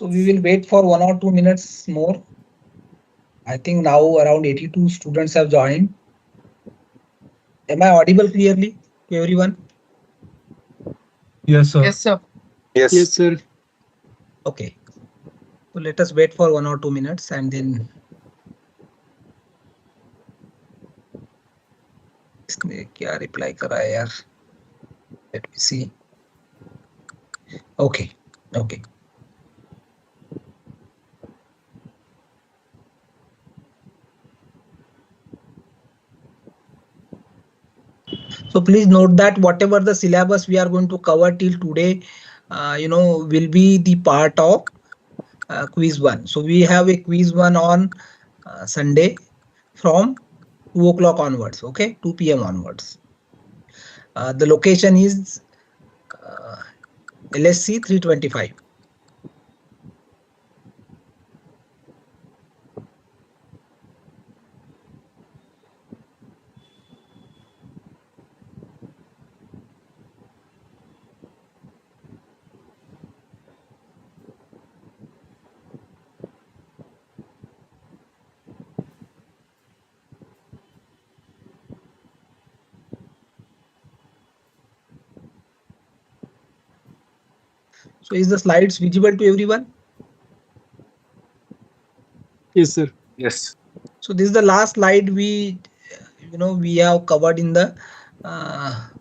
So we will wait for 1 or 2 minutes more. I think now around 82 students have joined. Am I audible clearly to everyone? Yes, sir. Yes, sir. Yes, Yes. sir. Okay. So let us wait for 1 or 2 minutes and then इसने क्या reply करा है यार? Let me see. Okay. Okay. So please note that whatever the syllabus we are going to cover till today, will be the part of quiz 1. So we have a quiz 1 on Sunday from 2 o'clock onwards, okay, 2 p.m. onwards. The location is LSC 325. So is the slides visible to everyone? Yes, sir. Yes. So this is the last slide we have covered in the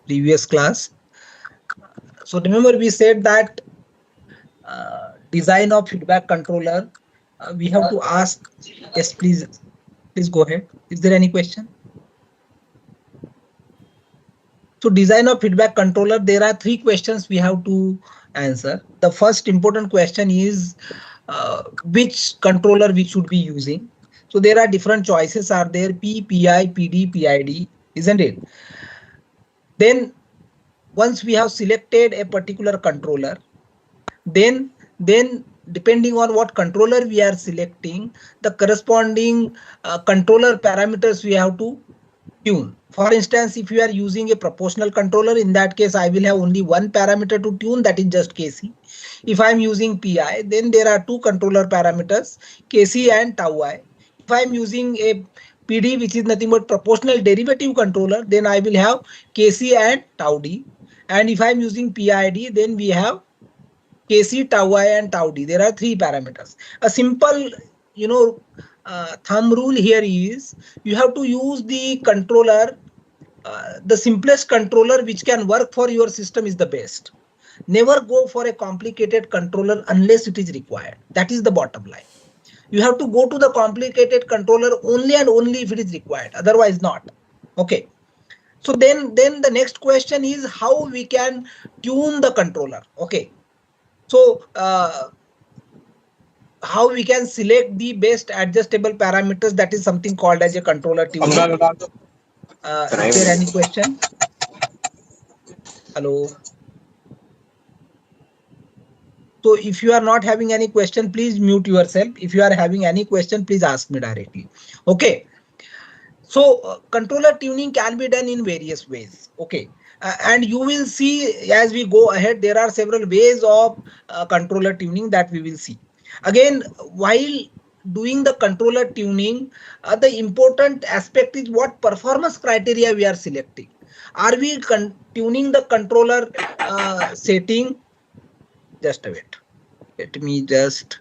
previous class. So remember we said that design of feedback controller, we have to ask. Yes, please go ahead. Is there any question? So design of feedback controller, there are 3 questions we have to answer. The first important question is which controller we should be using. So there are different choices are there, P, PI, PD, PID, isn't it? Then once we have selected a particular controller, then depending on what controller we are selecting, the corresponding controller parameters we have to tune. For instance, if you are using a proportional controller, in that case I will have only one parameter to tune, that is just Kc. If I am using Pi, then there are two controller parameters, Kc and tau I. If I am using a PD, which is nothing but proportional derivative controller, then I will have Kc and tau d. And if I am using PID, then we have Kc, tau I and tau d. There are 3 parameters. A simple, thumb rule here is you have to use the controller, the simplest controller which can work for your system is the best. Never go for a complicated controller unless it is required. That is the bottom line. You have to go to the complicated controller only and only if it is required, otherwise not. Okay. So then the next question is how we can tune the controller. Okay. So how we can select the best adjustable parameters, that is something called as a controller tuning. Is there any question? Hello. So if you are not having any question, please mute yourself. If you are having any question, please ask me directly. Okay. So controller tuning can be done in various ways. Okay. And you will see as we go ahead, there are several ways of controller tuning that we will see. Again, while doing the controller tuning, the important aspect is what performance criteria we are selecting. Are we tuning the controller setting? Just a bit. Let me just.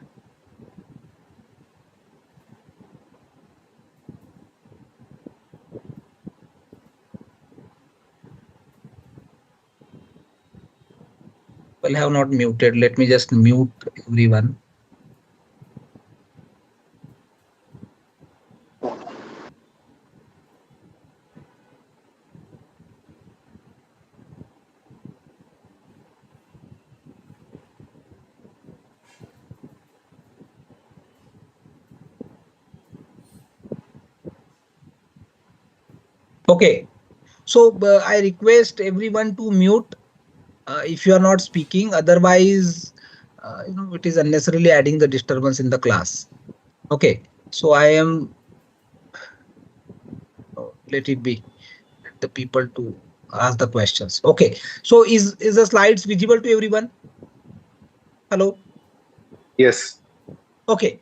Well, have not muted. Let me just mute everyone. Okay, so I request everyone to mute if you are not speaking. Otherwise, it is unnecessarily adding the disturbance in the class. Okay, so I am. Let it be. Let the people to ask the questions. Okay, so is the slides visible to everyone? Hello. Yes. Okay.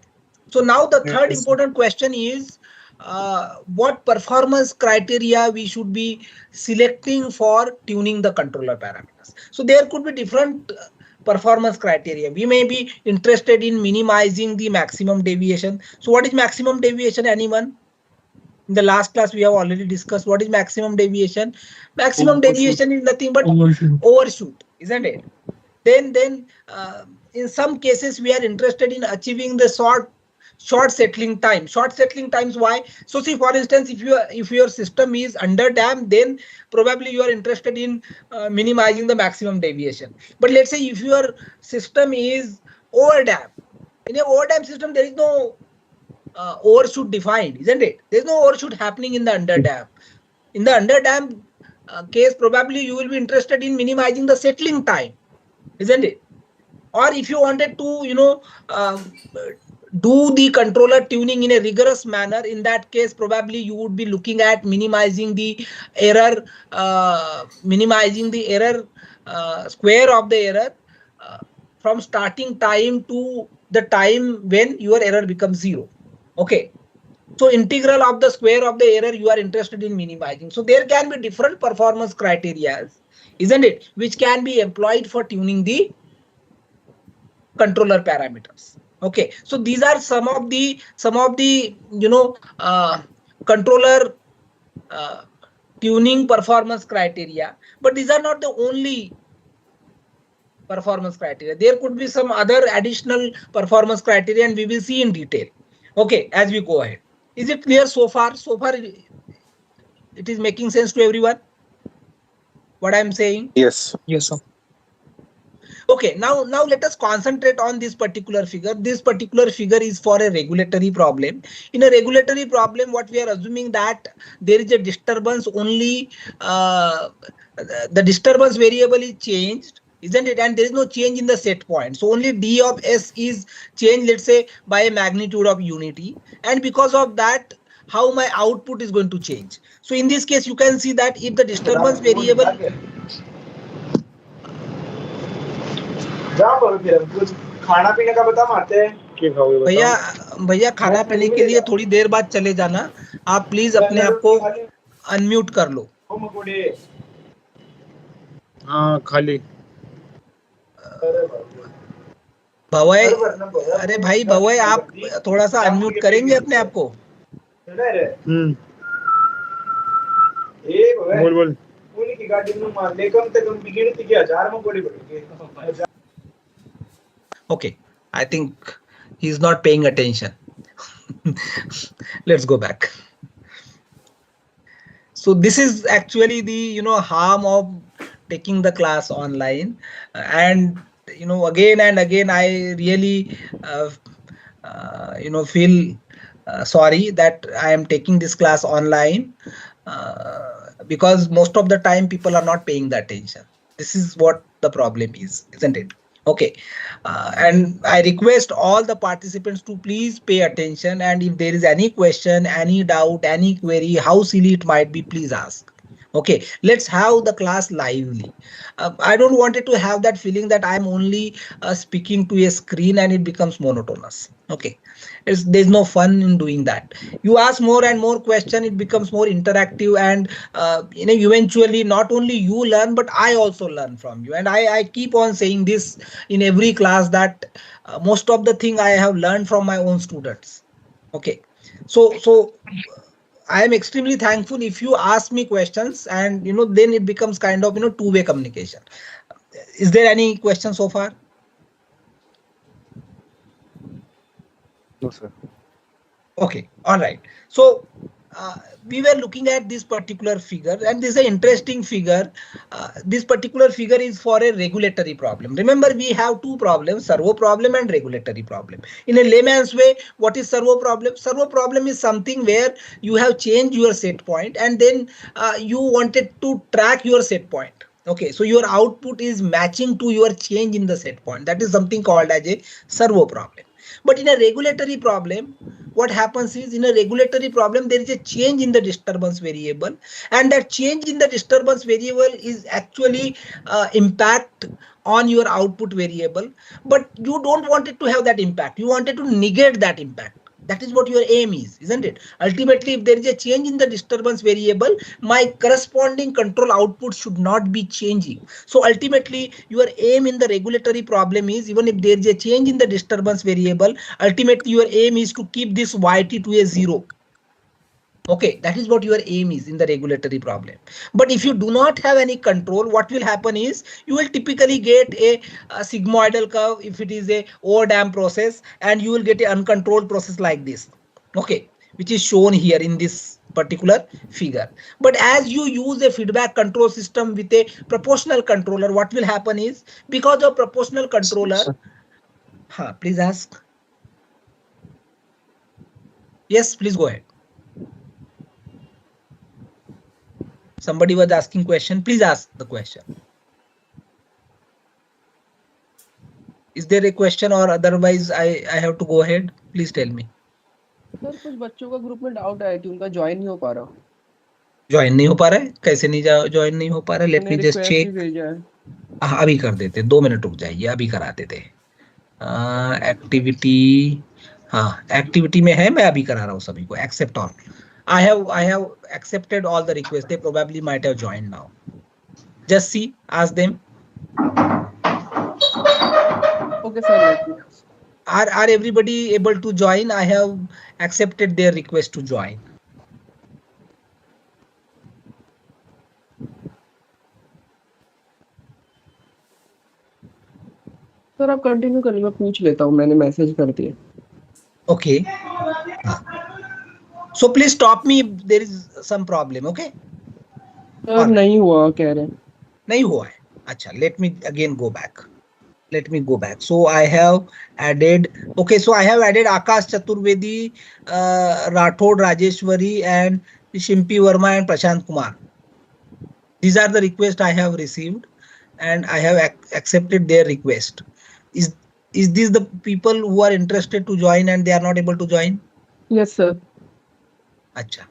So now the third Yes, sir. important question is what performance criteria we should be selecting for tuning the controller parameters. So there could be different performance criteria. We may be interested in minimizing the maximum deviation. So what is maximum deviation, anyone? In the last class, we have already discussed what is maximum deviation. Maximum Overshoot. deviation is nothing but Overshoot. overshoot, isn't it? Then in some cases we are interested in achieving the short settling time. Short settling times, why? So see, for instance, if your system is under dam, then probably you are interested in minimizing the maximum deviation. But let's say if your system is over dam, in a over dam system there is no overshoot defined, isn't it? There's no overshoot happening in the under dam. In the under dam case, probably you will be interested in minimizing the settling time, isn't it? Or if you wanted to, do the controller tuning in a rigorous manner, in that case probably you would be looking at minimizing the error square of the error uh, from starting time to the time when your error becomes zero. Okay, so integral of the square of the error you are interested in minimizing. So there can be different performance criteria, isn't it, which can be employed for tuning the controller parameters. Okay, so these are some of the controller uh, tuning performance criteria, but these are not the only performance criteria. There could be some other additional performance criteria, and we will see in detail, okay, as we go ahead. Is it clear so far? So far it is making sense to everyone what I'm saying? Yes. Yes, sir. Okay, now let us concentrate on this particular figure. This particular figure is for a regulatory problem. In a regulatory problem, what we are assuming that there is a disturbance only, the disturbance variable is changed, isn't it? And there is no change in the set point. So only d of s is changed, let's say by a magnitude of unity. And because of that, how my output is going to change. So in this case, you can see that if the disturbance variable खाना पीने का बता मारते हैं भैया भैया खाना पीने के लिए थोड़ी देर बाद चले जाना, आप प्लीज अपने आप को अनम्यूट कर लो। हाँ खाली। भवय, अरे भाई भवय, आप थोड़ा सा अनम्यूट करेंगे अपने आप को? बोल बोल। Okay, I think he's not paying attention. Let's go back. So this is actually the harm of taking the class online, and again and again I really feel sorry that I am taking this class online, because most of the time people are not paying the attention. This is what the problem is, isn't it? Okay, and I request all the participants to please pay attention, and if there is any question, any doubt, any query, how silly it might be, please ask. Okay, let's have the class lively. I don't want it to have that feeling that I'm only speaking to a screen and it becomes monotonous. Okay, there's no fun in doing that. You ask more and more question, it becomes more interactive, and eventually not only you learn, but I also learn from you. And I keep on saying this in every class, that most of the thing I have learned from my own students. Okay, so I am extremely thankful if you ask me questions, and then it becomes kind of two-way communication. Is there any question so far? No, sir. Okay, all right. So we were looking at this particular figure, and this is an interesting figure. This particular figure is for a regulatory problem. Remember, we have two problems: servo problem and regulatory problem. In a layman's way, what is servo problem? Servo problem is something where you have changed your set point, and then you wanted to track your set point. Okay, so your output is matching to your change in the set point. That is something called as a servo problem. But in a regulatory problem, what happens is, in a regulatory problem, there is a change in the disturbance variable, and that change in the disturbance variable is actually impact on your output variable, but you don't want it to have that impact. You wanted to negate that impact. That is what your aim is, isn't it? Ultimately, if there is a change in the disturbance variable, my corresponding control output should not be changing. So ultimately, your aim in the regulatory problem is, even if there is a change in the disturbance variable, ultimately your aim is to keep this yt to a 0. Okay, that is what your aim is in the regulatory problem. But if you do not have any control, what will happen is you will typically get a sigmoidal curve if it is a overdamp process, and you will get an uncontrolled process like this. Okay, which is shown here in this particular figure. But as you use a feedback control system with a proportional controller, what will happen is, because of proportional controller, please ask. Yes, please go ahead. Somebody was asking question. Please ask the question. Is there a question, or otherwise I have to go ahead? Please tell me. Sir कुछ बच्चों का group में doubt है कि उनका join नहीं हो पा रहा. ज्वाइन नहीं हो पा रहा है? कैसे नहीं ज्वाइन नहीं हो पा रहा है? Let me just check. अभी कर देते, 2 मिनट रुक जाइए, अभी करा देते. एक्टिविटी, हाँ एक्टिविटी में है, मैं अभी करा रहा हूँ सभी को. Accept all. I have accepted all the requests. They probably might have joined now. Just see, ask them. Okay, sir. Let me ask. Are everybody able to join? I have accepted their request to join. Sir आप continue करिए, मैं पूछ लेता हूँ, मैंने message कर दिया. Okay. So please stop me if there is some problem. Okay. Sir नहीं हुआ कह रहे हैं. नहीं हुआ है. अच्छा, let me again go back. Let me go back. So I have added. Okay, so I have added Akash Chaturvedi, Rathod Rajeshwari, and Shimpi Verma and Prashant Kumar. These are the requests I have received, and I have accepted their request. Is these the people who are interested to join and they are not able to join? Yes, sir. Acha.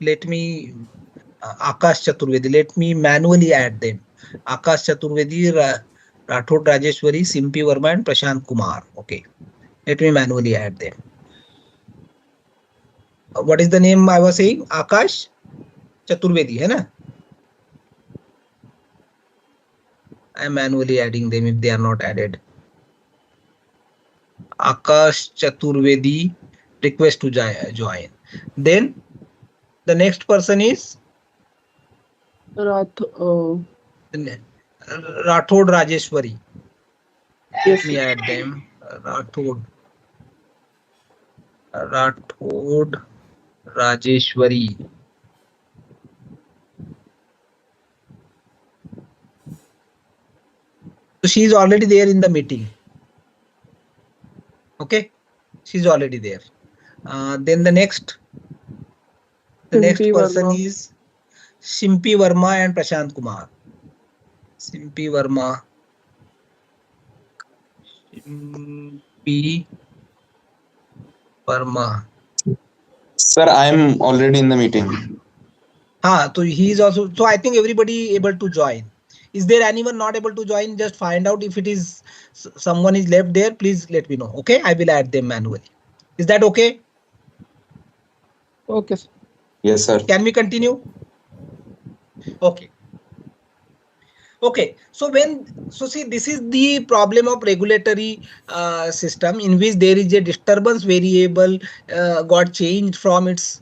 Let me Akash Chaturvedi. Let me manually add them. Akash Chaturvedi, Rathod Rajeshwari, Simpi Verma, and Prashant Kumar. Okay. Let me manually add them. What is the name I was saying? Akash Chaturvedi, hai na? I am manually adding them if they are not added. Akash Chaturvedi, request to join. Then the next person is Rathod Rajeshwari. Let me add them. Rathod Rajeshwari. So she is already there in the meeting. Okay, she's already there. Then the next person is Shimpi Verma and Prashant Kumar. Shimpi Verma. Shimpi Verma. Sir, I am already in the meeting. So he is also. So I think everybody able to join. Is there anyone not able to join? Just find out if it is someone is left there. Please let me know. Okay, I will add them manually. Is that okay? Okay. Yes, sir. Can we continue? Okay. Okay, so see, this is the problem of regulatory system in which there is a disturbance variable got changed from its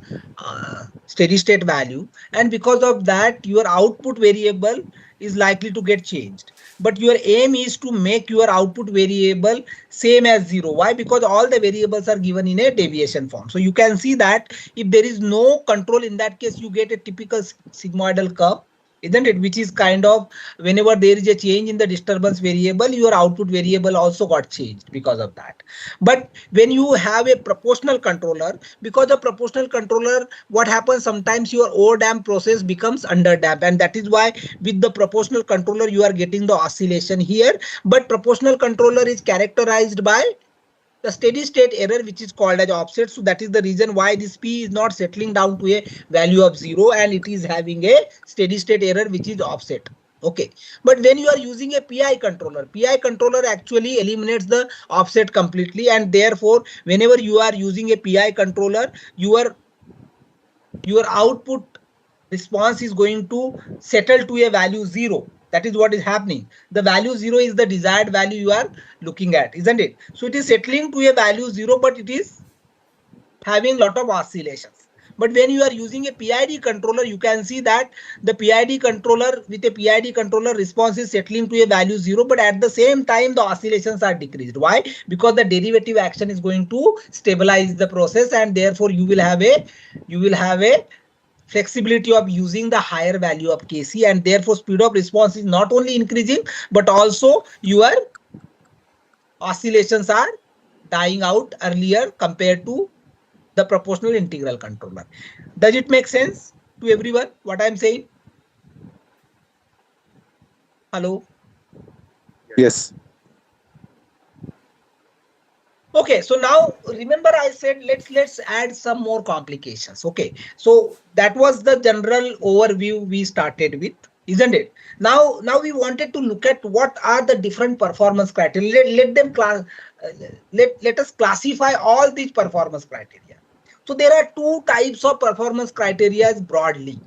steady state value, and because of that your output variable is likely to get changed. But your aim is to make your output variable same as 0. Why? Because all the variables are given in a deviation form. So you can see that if there is no control, in that case you get a typical sigmoidal curve, isn't it? Which is kind of whenever there is a change in the disturbance variable, your output variable also got changed because of that. But when you have a proportional controller, because of proportional controller, what happens sometimes your overdamp process becomes underdamp, and that is why with the proportional controller you are getting the oscillation here. But proportional controller is characterized by the steady state error, which is called as offset. So that is the reason why this P is not settling down to a value of 0 and it is having a steady state error which is offset. Okay, but when you are using a PI controller actually eliminates the offset completely, and therefore whenever you are using a PI controller, your output response is going to settle to a value 0. That is what is happening. The value 0 is the desired value you are looking at, isn't it? So it is settling to a value 0, but it is having lot of oscillations. But when you are using a PID controller, you can see that the PID controller, with a PID controller, response is settling to a value 0, but at the same time the oscillations are decreased. Why? Because the derivative action is going to stabilize the process, and therefore you will have a flexibility of using the higher value of Kc, and therefore speed of response is not only increasing, but also your oscillations are dying out earlier compared to the proportional integral controller. Does it make sense to everyone what I'm saying? Hello? Yes. Okay, so now remember I said let's add some more complications. Okay, so that was the general overview we started with, isn't it? Now we wanted to look at what are the different performance criteria. Let us classify all these performance criteria. So there are two types of performance criteria broadly.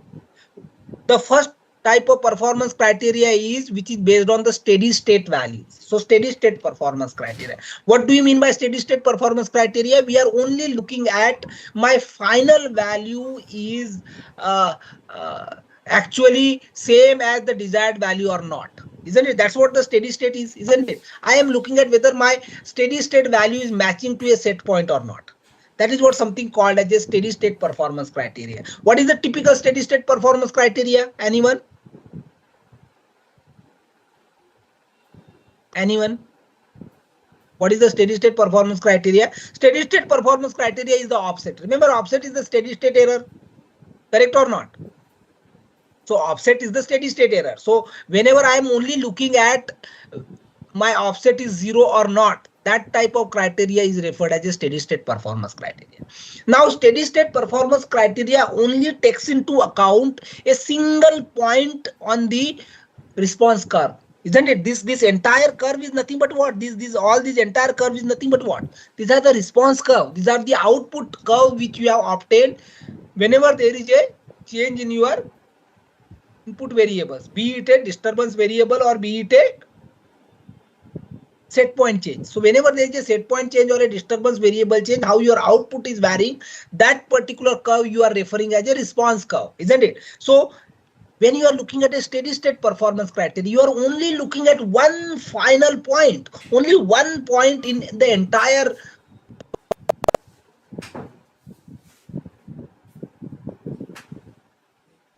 The first type of performance criteria is which is based on the steady state values. So steady state performance criteria. What do you mean by steady state performance criteria? We are only looking at my final value is actually same as the desired value or not. Isn't it? That's what the steady state is, isn't it? I am looking at whether my steady state value is matching to a set point or not. That is what something called as a steady state performance criteria. What is the typical steady state performance criteria? Anyone? Anyone? What is the steady state performance criteria? Steady state performance criteria is the offset. Remember, offset is the steady state error. Correct or not? So offset is the steady state error. So whenever I am only looking at my offset is 0 or not, that type of criteria is referred as a steady state performance criteria. Now, steady state performance criteria only takes into account a single point on the response curve, isn't it? This entire curve is nothing but what? All this entire curve is nothing but what? These are the response curve. These are the output curve which you have obtained whenever there is a change in your input variables, be it a disturbance variable or be it a set point change. So whenever there is a set point change or a disturbance variable change, how your output is varying, that particular curve you are referring as a response curve, isn't it? So when you are looking at a steady state performance criteria, you are only looking at one final point, only one point in the entire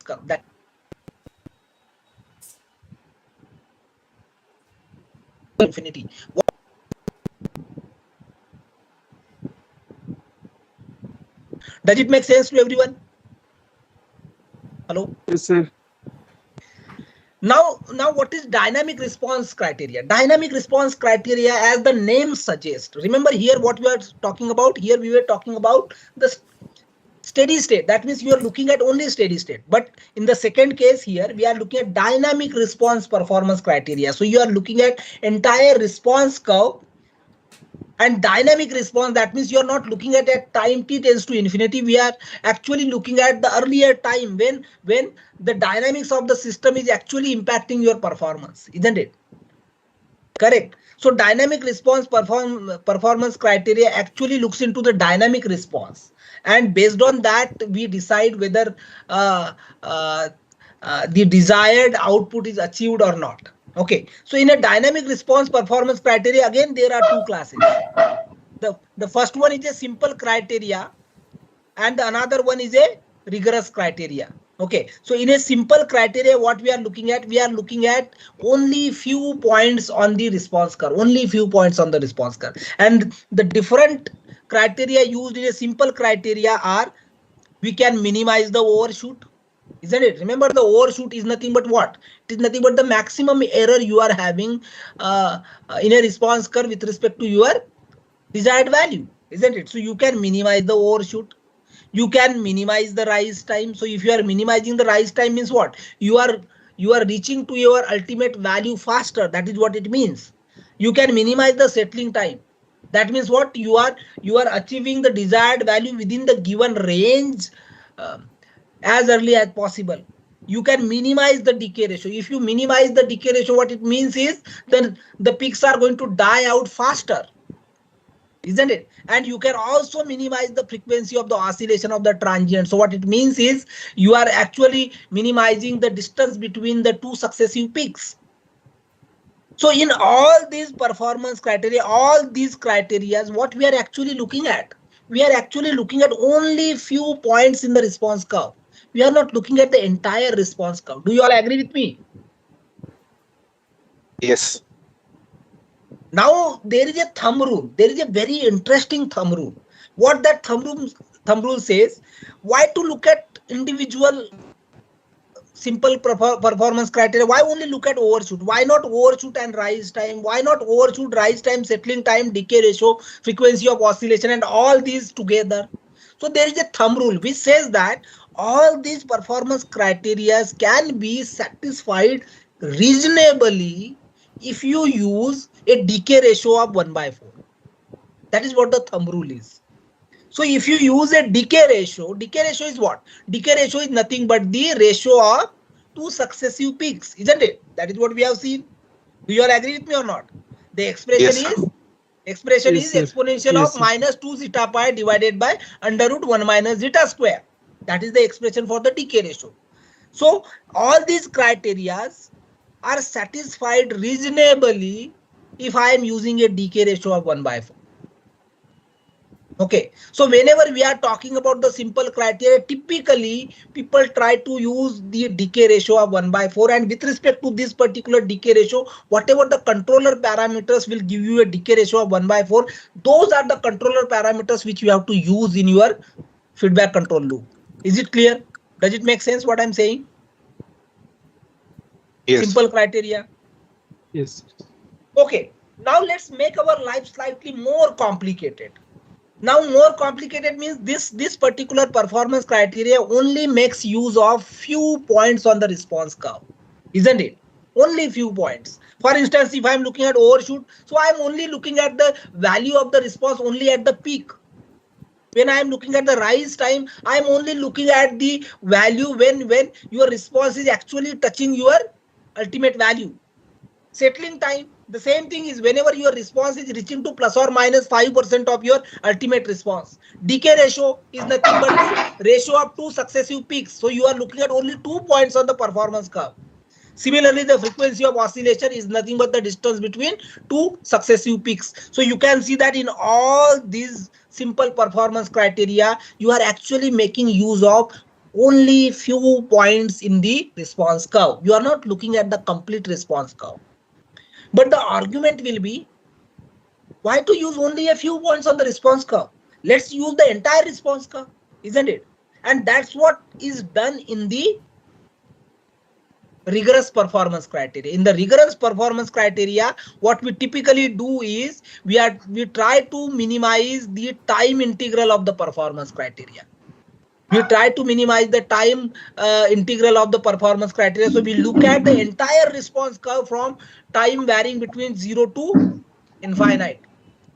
curve. That infinity. Does it make sense to everyone? Hello? Yes, sir. Now what is dynamic response criteria? Dynamic response criteria, as the name suggests. Remember here what we are talking about? Here we were talking about the steady state. That means you are looking at only steady state. But in the second case here, we are looking at dynamic response performance criteria. So you are looking at entire response curve. And dynamic response, that means you are not looking at a time t tends to infinity. We are actually looking at the earlier time when the dynamics of the system is actually impacting your performance, isn't it? Correct. So dynamic response performance criteria actually looks into the dynamic response, and based on that we decide whether the desired output is achieved or not. Okay, so in a dynamic response performance criteria, again there are two classes. The first one is a simple criteria and another one is a rigorous criteria. Okay, so in a simple criteria, what we are looking at only few points on the response curve, and the different criteria used in a simple criteria are: we can minimize the overshoot, isn't it? Remember, the overshoot is nothing but what? It is nothing but the maximum error you are having in a response curve with respect to your desired value, isn't it? So you can minimize the overshoot. You can minimize the rise time. So if you are minimizing the rise time means what? You are reaching to your ultimate value faster. That is what it means. You can minimize the settling time. That means what? You are achieving the desired value within the given range as early as possible. You can minimize the decay ratio. If you minimize the decay ratio, what it means is then the peaks are going to die out faster, isn't it? And you can also minimize the frequency of the oscillation of the transient. So what it means is you are actually minimizing the distance between the two successive peaks. So in all these performance criteria, all these criteria, what we are actually looking at, we are actually looking at only few points in the response curve. We are not looking at the entire response curve. Do you all agree with me? Yes. Now there is a thumb rule. There is a very interesting thumb rule. What that thumb rule says, why to look at individual simple performance criteria? Why only look at overshoot? Why not overshoot and rise time? Why not overshoot, rise time, settling time, decay ratio, frequency of oscillation, and all these together? So there is a thumb rule which says that all these performance criteria can be satisfied reasonably if you use a decay ratio of 1/4. That is what the thumb rule is. So if you use a decay ratio is what? Decay ratio is nothing but the ratio of two successive peaks, isn't it? That is what we have seen. Do you all agree with me or not? The expression Yes. is exponential Yes, of sir. minus 2 zeta pi divided by under root 1 minus zeta square. That is the expression for the decay ratio. So all these criteria are satisfied reasonably if I am using a decay ratio of 1/4. Okay, so whenever we are talking about the simple criteria, typically people try to use the decay ratio of 1/4, and with respect to this particular decay ratio, whatever the controller parameters will give you a decay ratio of 1/4, those are the controller parameters which you have to use in your feedback control loop. Is it clear? Does it make sense what I'm saying? Yes. Simple criteria. Yes. Okay, now let's make our life slightly more complicated. Now more complicated means this particular performance criteria only makes use of few points on the response curve, isn't it? Only few points. For instance, if I'm looking at overshoot, so I'm only looking at the value of the response only at the peak. When I'm looking at the rise time, I'm only looking at the value when your response is actually touching your ultimate value. Settling time, the same thing is whenever your response is reaching to plus or minus 5% of your ultimate response. Decay ratio is nothing but the ratio of two successive peaks. So you are looking at only 2 points on the performance curve. Similarly, the frequency of oscillation is nothing but the distance between two successive peaks. So you can see that in all these simple performance criteria, you are actually making use of only few points in the response curve. You are not looking at the complete response curve. But the argument will be, why to use only a few points on the response curve? Let's use the entire response curve, isn't it? And that's what is done in the rigorous performance criteria. In the rigorous performance criteria, what we typically do is we try to minimize the time integral of the performance criteria. We try to minimize the time integral of the performance criteria. So we look at the entire response curve from time varying between 0 to infinite.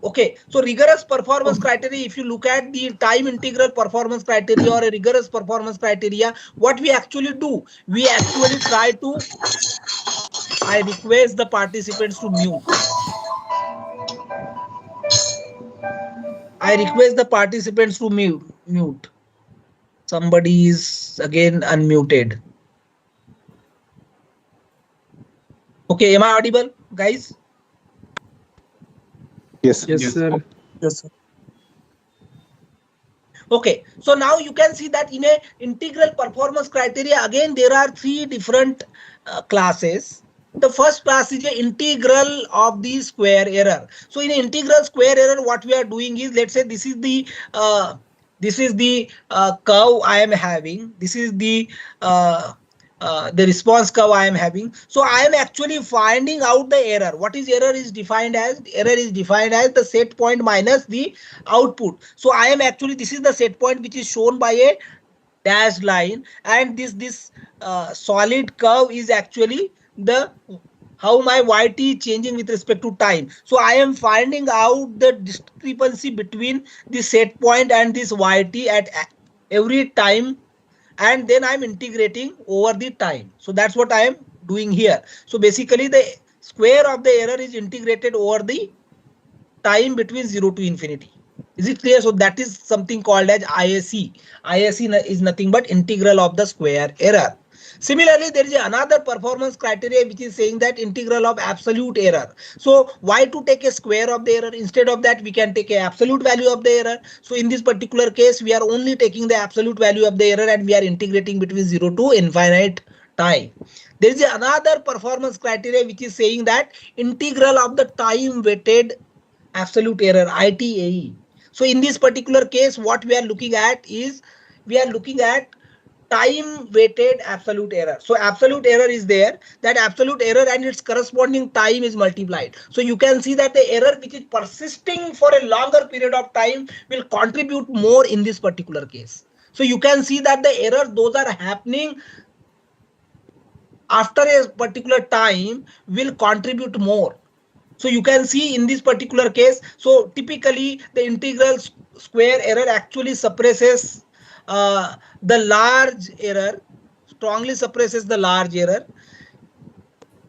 Okay, so rigorous performance criteria, if you look at the time integral performance criteria or a rigorous performance criteria, what we actually do, we actually try to, I request the participants to mute. I request the participants to mute. Somebody is again unmuted. Okay, am I audible, guys? Yes. Yes, Yes. sir. Yes, sir. Okay, so now you can see that in a integral performance criteria, again there are three different classes. The first class is the integral of the square error. So in integral square error, what we are doing is, let's say this is the curve I am having. This is the the response curve I am having. So I am actually finding out the error. What is error is defined as? Error is defined as the set point minus the output. So I am actually, this is the set point which is shown by a dashed line, and this solid curve is actually the how my yt is changing with respect to time. So I am finding out the discrepancy between the set point and this yt at every time, and then I'm integrating over the time. So that's what I am doing here. So basically the square of the error is integrated over the time between 0 to infinity. Is it clear? So that is something called as ISE. ISE is nothing but integral of the square error. Similarly, there is another performance criteria which is saying that integral of absolute error. So why to take a square of the error? Instead of that, we can take a absolute value of the error. So in this particular case, we are only taking the absolute value of the error and we are integrating between 0 to infinite time. There is another performance criteria which is saying that integral of the time weighted absolute error, ITAE. So in this particular case, what we are looking at is we are looking at time weighted absolute error. So absolute error is there, that absolute error and its corresponding time is multiplied. So you can see that the error which is persisting for a longer period of time will contribute more in this particular case. So you can see that the errors, those are happening after a particular time, will contribute more. So you can see in this particular case, so typically the integral square error actually suppresses the large error, strongly suppresses the large error.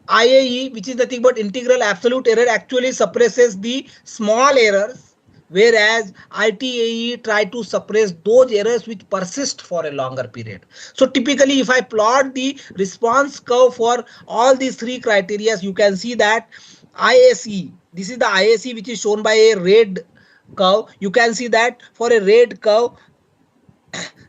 IAE, which is nothing but integral absolute error, actually suppresses the small errors, whereas ITAE try to suppress those errors which persist for a longer period. So typically, if I plot the response curve for all these three criteria, you can see that ISE, this is the ISE which is shown by a red curve. You can see that for a red curve,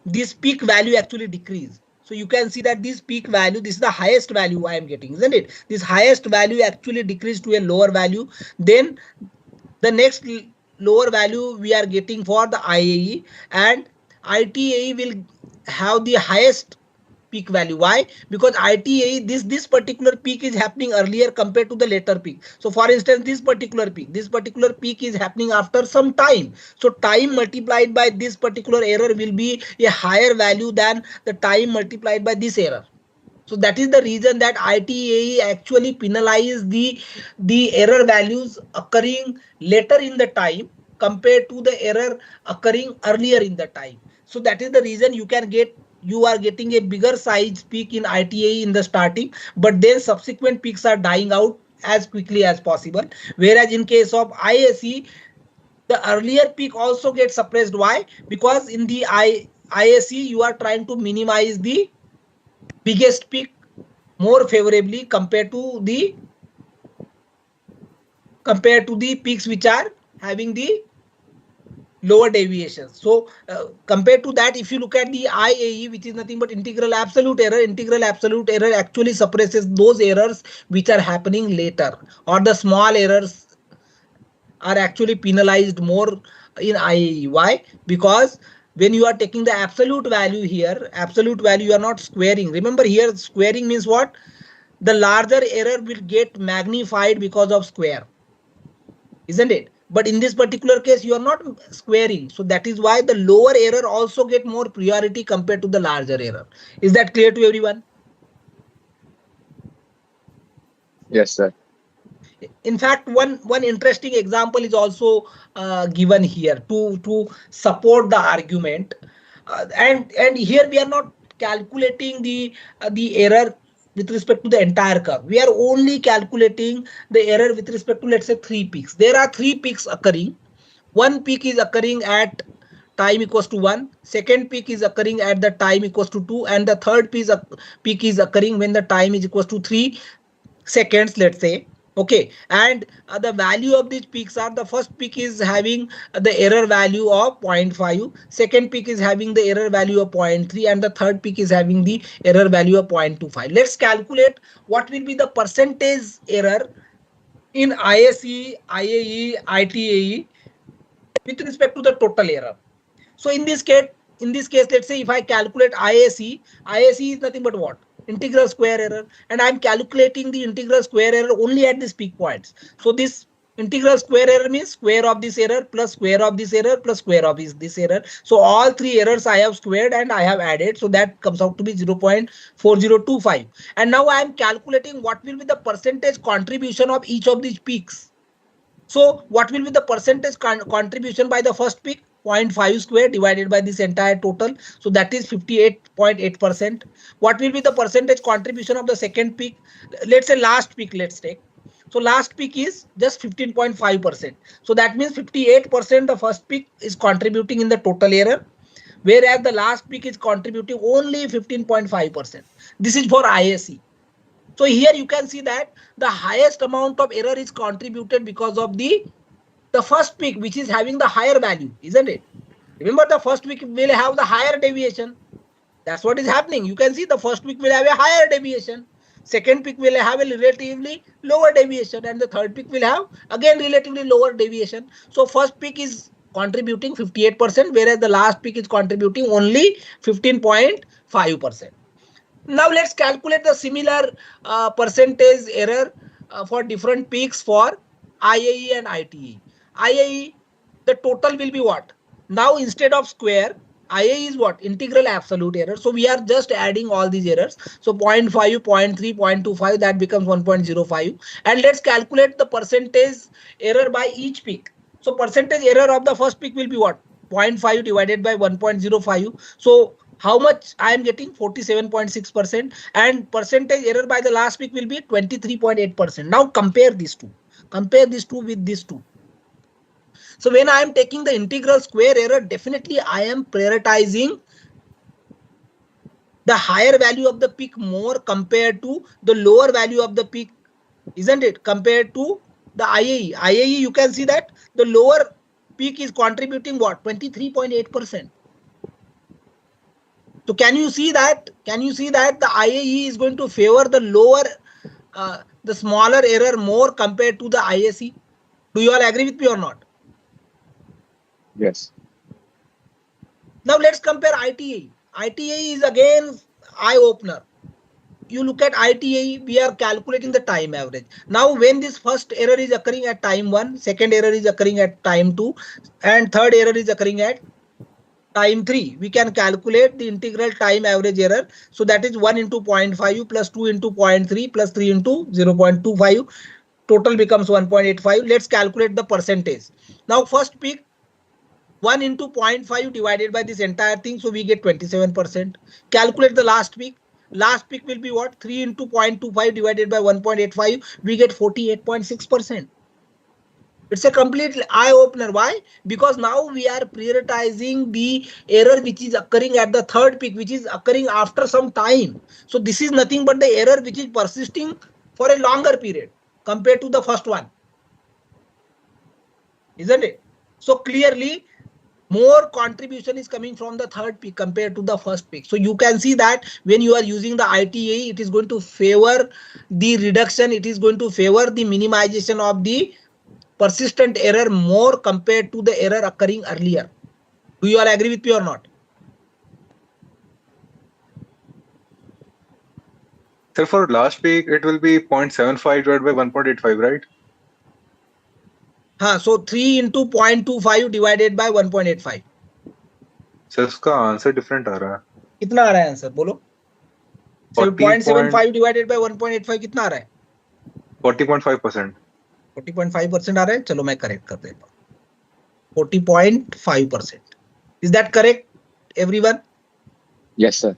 this peak value actually decrease. So you can see that this peak value, this is the highest value I am getting, isn't it? This highest value actually decreased to a lower value. Then the next lower value we are getting for the IAE, and ITAE will have the highest peak value. Why? Because ITAE, this particular peak is happening earlier compared to the later peak. So for instance, this particular peak is happening after some time. So time multiplied by this particular error will be a higher value than the time multiplied by this error. So that is the reason that ITAE actually penalize the error values occurring later in the time compared to the error occurring earlier in the time. So that is the reason you are getting a bigger size peak in ITAE in the starting, but then subsequent peaks are dying out as quickly as possible. Whereas in case of ISE, the earlier peak also gets suppressed. Why? Because in the ISE, you are trying to minimize the biggest peak more favorably compared to the peaks which are having the lower deviations. So compared to that, if you look at the IAE, which is nothing but integral absolute error actually suppresses those errors which are happening later, or the small errors are actually penalized more in IAE. Why? Because when you are taking the absolute value here, you are not squaring. Remember, here squaring means what? The larger error will get magnified because of square, isn't it? But in this particular case, you are not squaring. So that is why the lower error also get more priority compared to the larger error. Is that clear to everyone? Yes, sir. In fact, one interesting example is also given here to support the argument. And here we are not calculating the error with respect to the entire curve. We are only calculating the error with respect to, let's say, three peaks. There are three peaks occurring. One peak is occurring at time equals to 1. Second peak is occurring at the time equals to 2. And the third peak is occurring when the time is equals to 3 seconds, let's say. Okay, and the value of these peaks are, the first peak is having the error value of 0.5, second peak is having the error value of 0.3, and the third peak is having the error value of 0.25. Let's calculate what will be the percentage error in ISE, IAE, ITAE with respect to the total error. So in this case, let's say if I calculate ISE is nothing but what? integral square error, and I'm calculating the integral square error only at these peak points. So this integral square error means square of this error plus square of this error plus square of this error. So all three errors I have squared and I have added. So that comes out to be 0.4025. And now I am calculating what will be the percentage contribution of each of these peaks. So what will be the percentage contribution by the first peak? 0.5 square divided by this entire total. So that is 58.8%. What will be the percentage contribution of the second peak? Let's say last peak, let's take. So last peak is just 15.5%. So that means 58% the first peak is contributing in the total error, whereas the last peak is contributing only 15.5%. This is for ISE. So here you can see that the highest amount of error is contributed because of the first peak, which is having the higher value, isn't it? Remember, the first peak will have the higher deviation. That's what is happening. You can see the first peak will have a higher deviation. Second peak will have a relatively lower deviation, and the third peak will have again relatively lower deviation. So first peak is contributing 58%, whereas the last peak is contributing only 15.5%. Now let's calculate the similar percentage error for different peaks for IAE and ITE. IAE, the total will be what? Now instead of square, IAE is what? Integral absolute error. So we are just adding all these errors. So 0.5, 0.3, 0.25, that becomes 1.05. And let's calculate the percentage error by each peak. So percentage error of the first peak will be what? 0.5 divided by 1.05. So how much I am getting? 47.6%, and percentage error by the last peak will be 23.8%. Now compare these two. Compare these two with these two. So when I am taking the integral square error, definitely I am prioritizing the higher value of the peak more compared to the lower value of the peak, isn't it? Compared to the IAE. IAE, you can see that the lower peak is contributing what? 23.8%. So can you see that? Can you see that the IAE is going to favor the lower, the smaller error more compared to the ISE? Do you all agree with me or not? Yes. Now let's compare ITAE. ITAE is again eye opener. You look at ITAE, we are calculating the time average. Now when this first error is occurring at time 1, second error is occurring at time 2, and third error is occurring at time 3, we can calculate the integral time average error. So that is 1 into 0.5 plus 2 into 0.3 plus 3 into 0.25. Total becomes 1.85. Let's calculate the percentage. Now first peak, 1 into 0.5 divided by this entire thing. So we get 27%. Calculate the last peak. Last peak will be what? 3 into 0.25 divided by 1.85. We get 48.6%. It's a complete eye opener. Why? Because now we are prioritizing the error which is occurring at the third peak, which is occurring after some time. So this is nothing but the error which is persisting for a longer period compared to the first one, isn't it? So clearly more contribution is coming from the third peak compared to the first peak. So you can see that when you are using the ITAE, it is going to favor the reduction. It is going to favor the minimization of the persistent error more compared to the error occurring earlier. Do you all agree with me or not? Sir, for last peak, it will be 0.75 divided by 1.85, right? So 3 into 0.25 divided by 1.85. Sir उसका answer different आ रहा है. कितना आ रहा है answer बोलो? 0.75 divided by 1.85 कितना आ रहा है? 40.5%. 40.5% आ रहा है. चलो मैं करेक्ट कर देता हूँ. 40.5%. Is that correct, everyone? Yes, sir.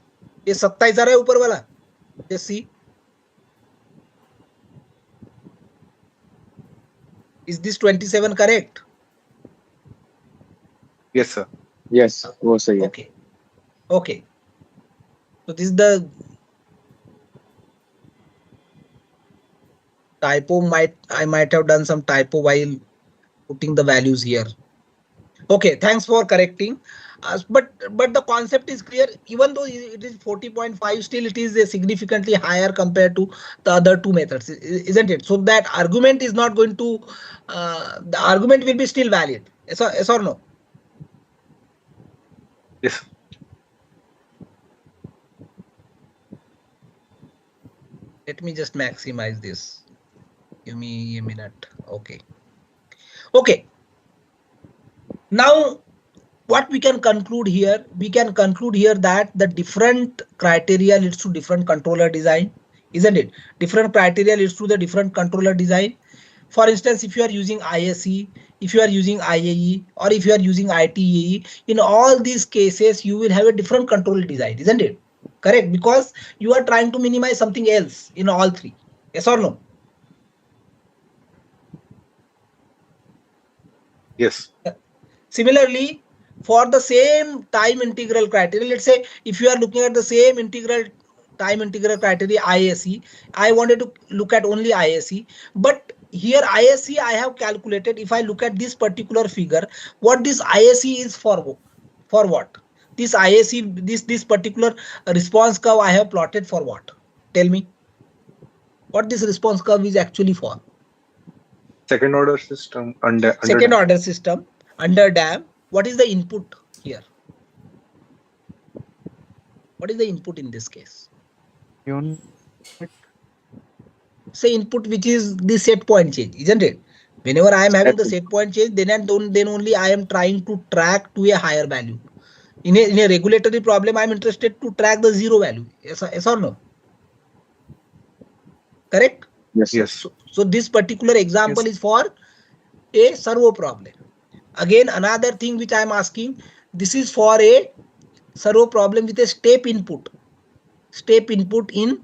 ये 27 आ रहा है ऊपर वाला. Just see. Is this 27 correct? Yes, sir. Yes, वो सही है. Okay. Okay. So this is the typo. I might have done some typo while putting the values here. Okay, thanks for correcting. But the concept is clear. Even though it is 40.5, still it is a significantly higher compared to the other two methods, isn't it? So that argument is not going to, the argument will be still valid. Yes or no? Yes. Let me just maximize this. Give me a minute. Okay. Okay. Now, what we can conclude here? We can conclude here that the different criteria leads to different controller design, isn't it? Different criteria leads to the different controller design. For instance, if you are using ISE, if you are using IAE, or if you are using ITAE, in all these cases, you will have a different control design, isn't it? Correct, because you are trying to minimize something else in all three. Yes or no? Yes. Similarly, for the same time integral criteria, let's say if you are looking at the same time integral criteria ISE, I wanted to look at only ISE, but here ISE I have calculated. If I look at this particular figure, what this ISE is for what? This ISE, this particular response curve I have plotted for what? Tell me what this response curve is actually for. Second order system under Second dam. order system under dam. What is the input here? What is the input in this case? Say input which is the set point change, isn't it? Whenever I am having the set point change, then only I am trying to track to a higher value. In a regulatory problem, I am interested to track the zero value. Yes or no? Correct? Yes. Yes. So this particular example is for a servo problem. Again, another thing which I am asking, this is for a servo problem with a step input in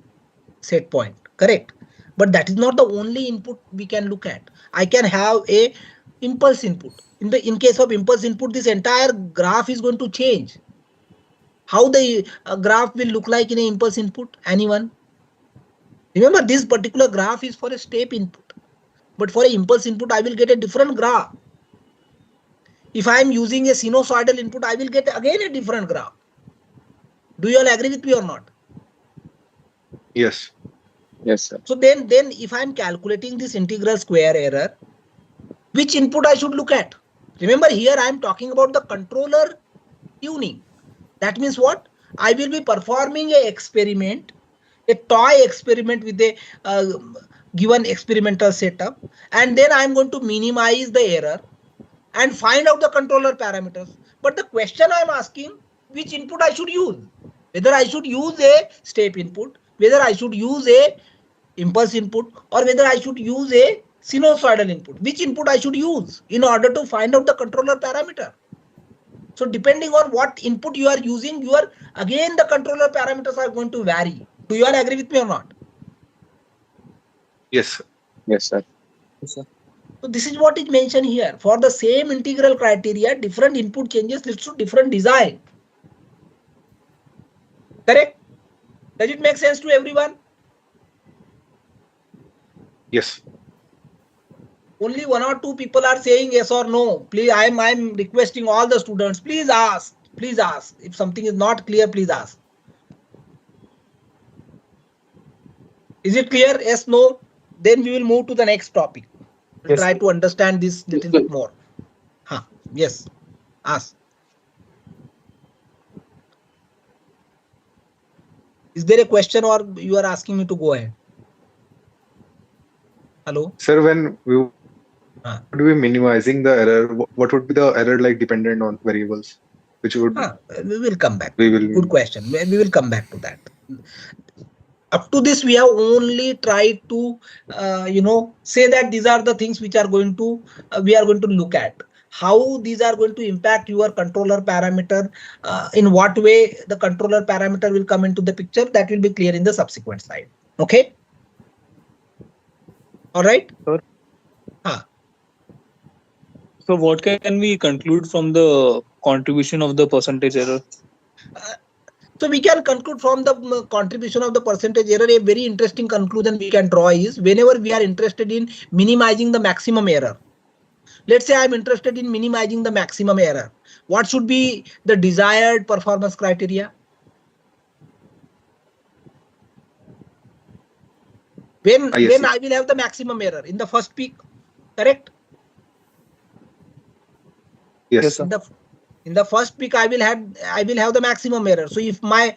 set point, correct? But that is not the only input we can look at. I can have a impulse input. In case of impulse input, this entire graph is going to change. How the graph will look like in an impulse input? Anyone? Remember, this particular graph is for a step input, but for an impulse input, I will get a different graph. If I am using a sinusoidal input, I will get again a different graph. Do you all agree with me or not? Yes. Yes, sir. So then if I am calculating this integral square error, which input I should look at? Remember, here I am talking about the controller tuning. That means what? I will be performing a experiment, a toy experiment with a given experimental setup, and then I am going to minimize the error and find out the controller parameters. But the question I am asking, which input I should use? Whether I should use a step input, whether I should use a impulse input, or whether I should use a sinusoidal input. Which input I should use in order to find out the controller parameter? So depending on what input you are using, again the controller parameters are going to vary. Do you all agree with me or not? Yes. Yes, sir. So this is what is mentioned here. For the same integral criteria, different input changes leads to different design. Correct? Does it make sense to everyone? Yes. Only one or two people are saying yes or no. Please, I'm requesting all the students, please ask. Please ask. If something is not clear, please ask. Is it clear? Yes, no? Then we will move to the next topic. We'll try to understand this little bit more. Yes. Ask. Is there a question or you are asking me to go ahead? Hello? Sir, when we would be minimizing the error, what would be the error like dependent on variables? Which would we will come back. we will Good question. We will come back to that. Up to this, we have only tried to, say that these are the things which are going to, we are going to look at. How these are going to impact your controller parameter, in what way the controller parameter will come into the picture, that will be clear in the subsequent slide. Okay? All right? Sir. So what can we conclude from the contribution of the percentage error? So we can conclude from the contribution of the percentage error, a very interesting conclusion we can draw is whenever we are interested in minimizing the maximum error. Let's say I'm interested in minimizing the maximum error. What should be the desired performance criteria? When I will have the maximum error in the first peak, correct? Yes. In In the first peak, I will have the maximum error. So if my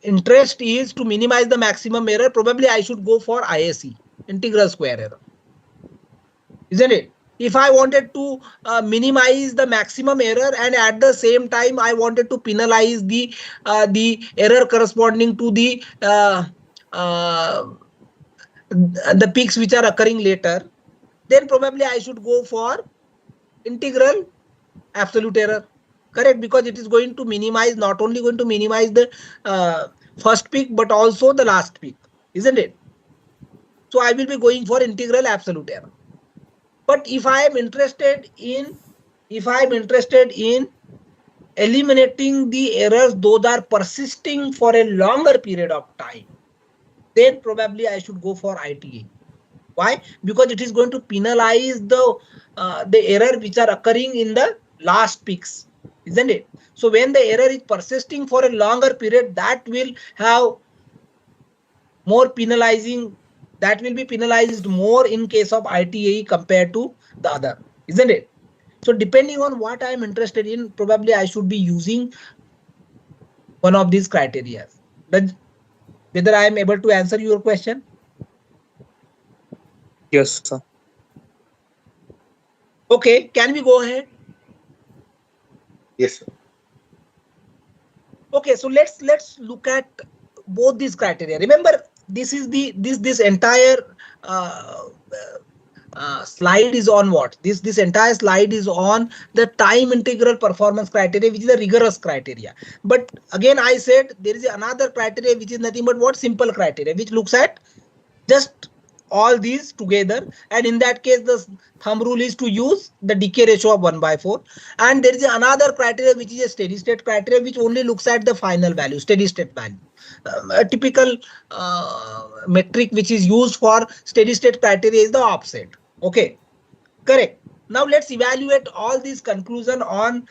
interest is to minimize the maximum error, probably I should go for ISE, integral square error, isn't it? If I wanted to minimize the maximum error and at the same time I wanted to penalize the error corresponding to the peaks which are occurring later, then probably I should go for integral absolute error. Correct, because it is going to minimize, not only going to minimize the first peak but also the last peak, isn't it? So I will be going for integral absolute error. But if I am interested in eliminating the errors those are persisting for a longer period of time, then probably I should go for ITA. Why? Because it is going to penalize the error which are occurring in the last peaks, isn't it? So when the error is persisting for a longer period, that will have more penalizing, that will be penalized more in case of ITA compared to the other, isn't it? So depending on what I am interested in, probably I should be using one of these criteria. Whether I am able to answer your question? Yes, sir. Okay, can we go ahead? Yes, sir. Okay, so let's look at both these criteria. Remember, this is this entire slide is on what? This entire slide is on the time integral performance criteria, which is a rigorous criteria. But again, I said there is another criteria which is nothing but what? Simple criteria, which looks at just all these together, and in that case the thumb rule is to use the decay ratio of 1/4. And there is another criteria which is a steady state criteria, which only looks at the final value, steady state value. A typical metric which is used for steady state criteria is the offset. Okay, correct. Now let's evaluate all these conclusions on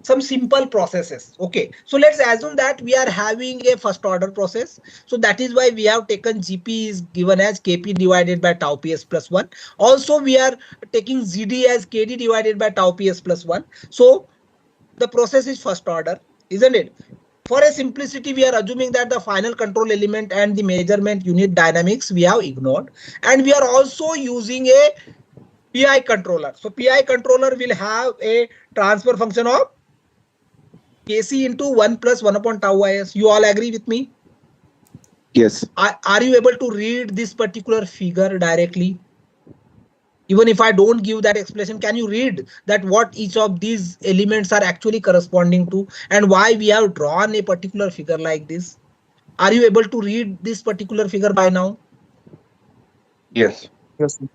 some simple processes. Okay, so let's assume that we are having a first order process. So that is why we have taken GP is given as KP divided by tau PS plus 1. Also we are taking ZD as KD divided by tau PS plus 1. So the process is first order, isn't it? For a simplicity, we are assuming that the final control element and the measurement unit dynamics we have ignored, and we are also using a PI controller. So PI controller will have a transfer function of Kc into 1 plus 1 upon tau is. You all agree with me? Yes. Are you able to read this particular figure directly? Even if I don't give that explanation, can you read that what each of these elements are actually corresponding to and why we have drawn a particular figure like this? Are you able to read this particular figure by now? Yes. Yes, sir.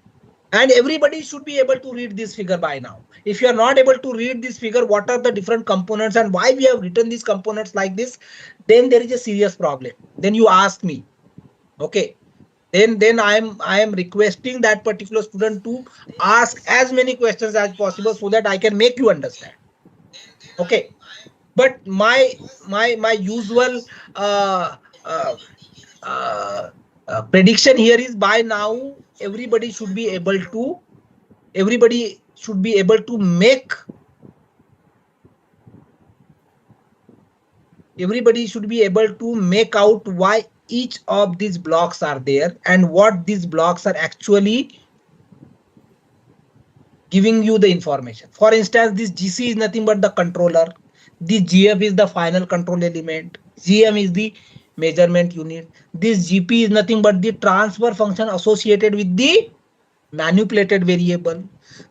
And everybody should be able to read this figure by now. If you are not able to read this figure, what are the different components and why we have written these components like this, then there is a serious problem. Then you ask me. Okay. Then I am requesting that particular student to ask as many questions as possible so that I can make you understand. Okay. But my usual prediction here is by now everybody should be able to make out why each of these blocks are there and what these blocks are actually giving you the information. For instance, this GC is nothing but the controller. This GF is the final control element. GM is the measurement unit. This GP is nothing but the transfer function associated with the manipulated variable.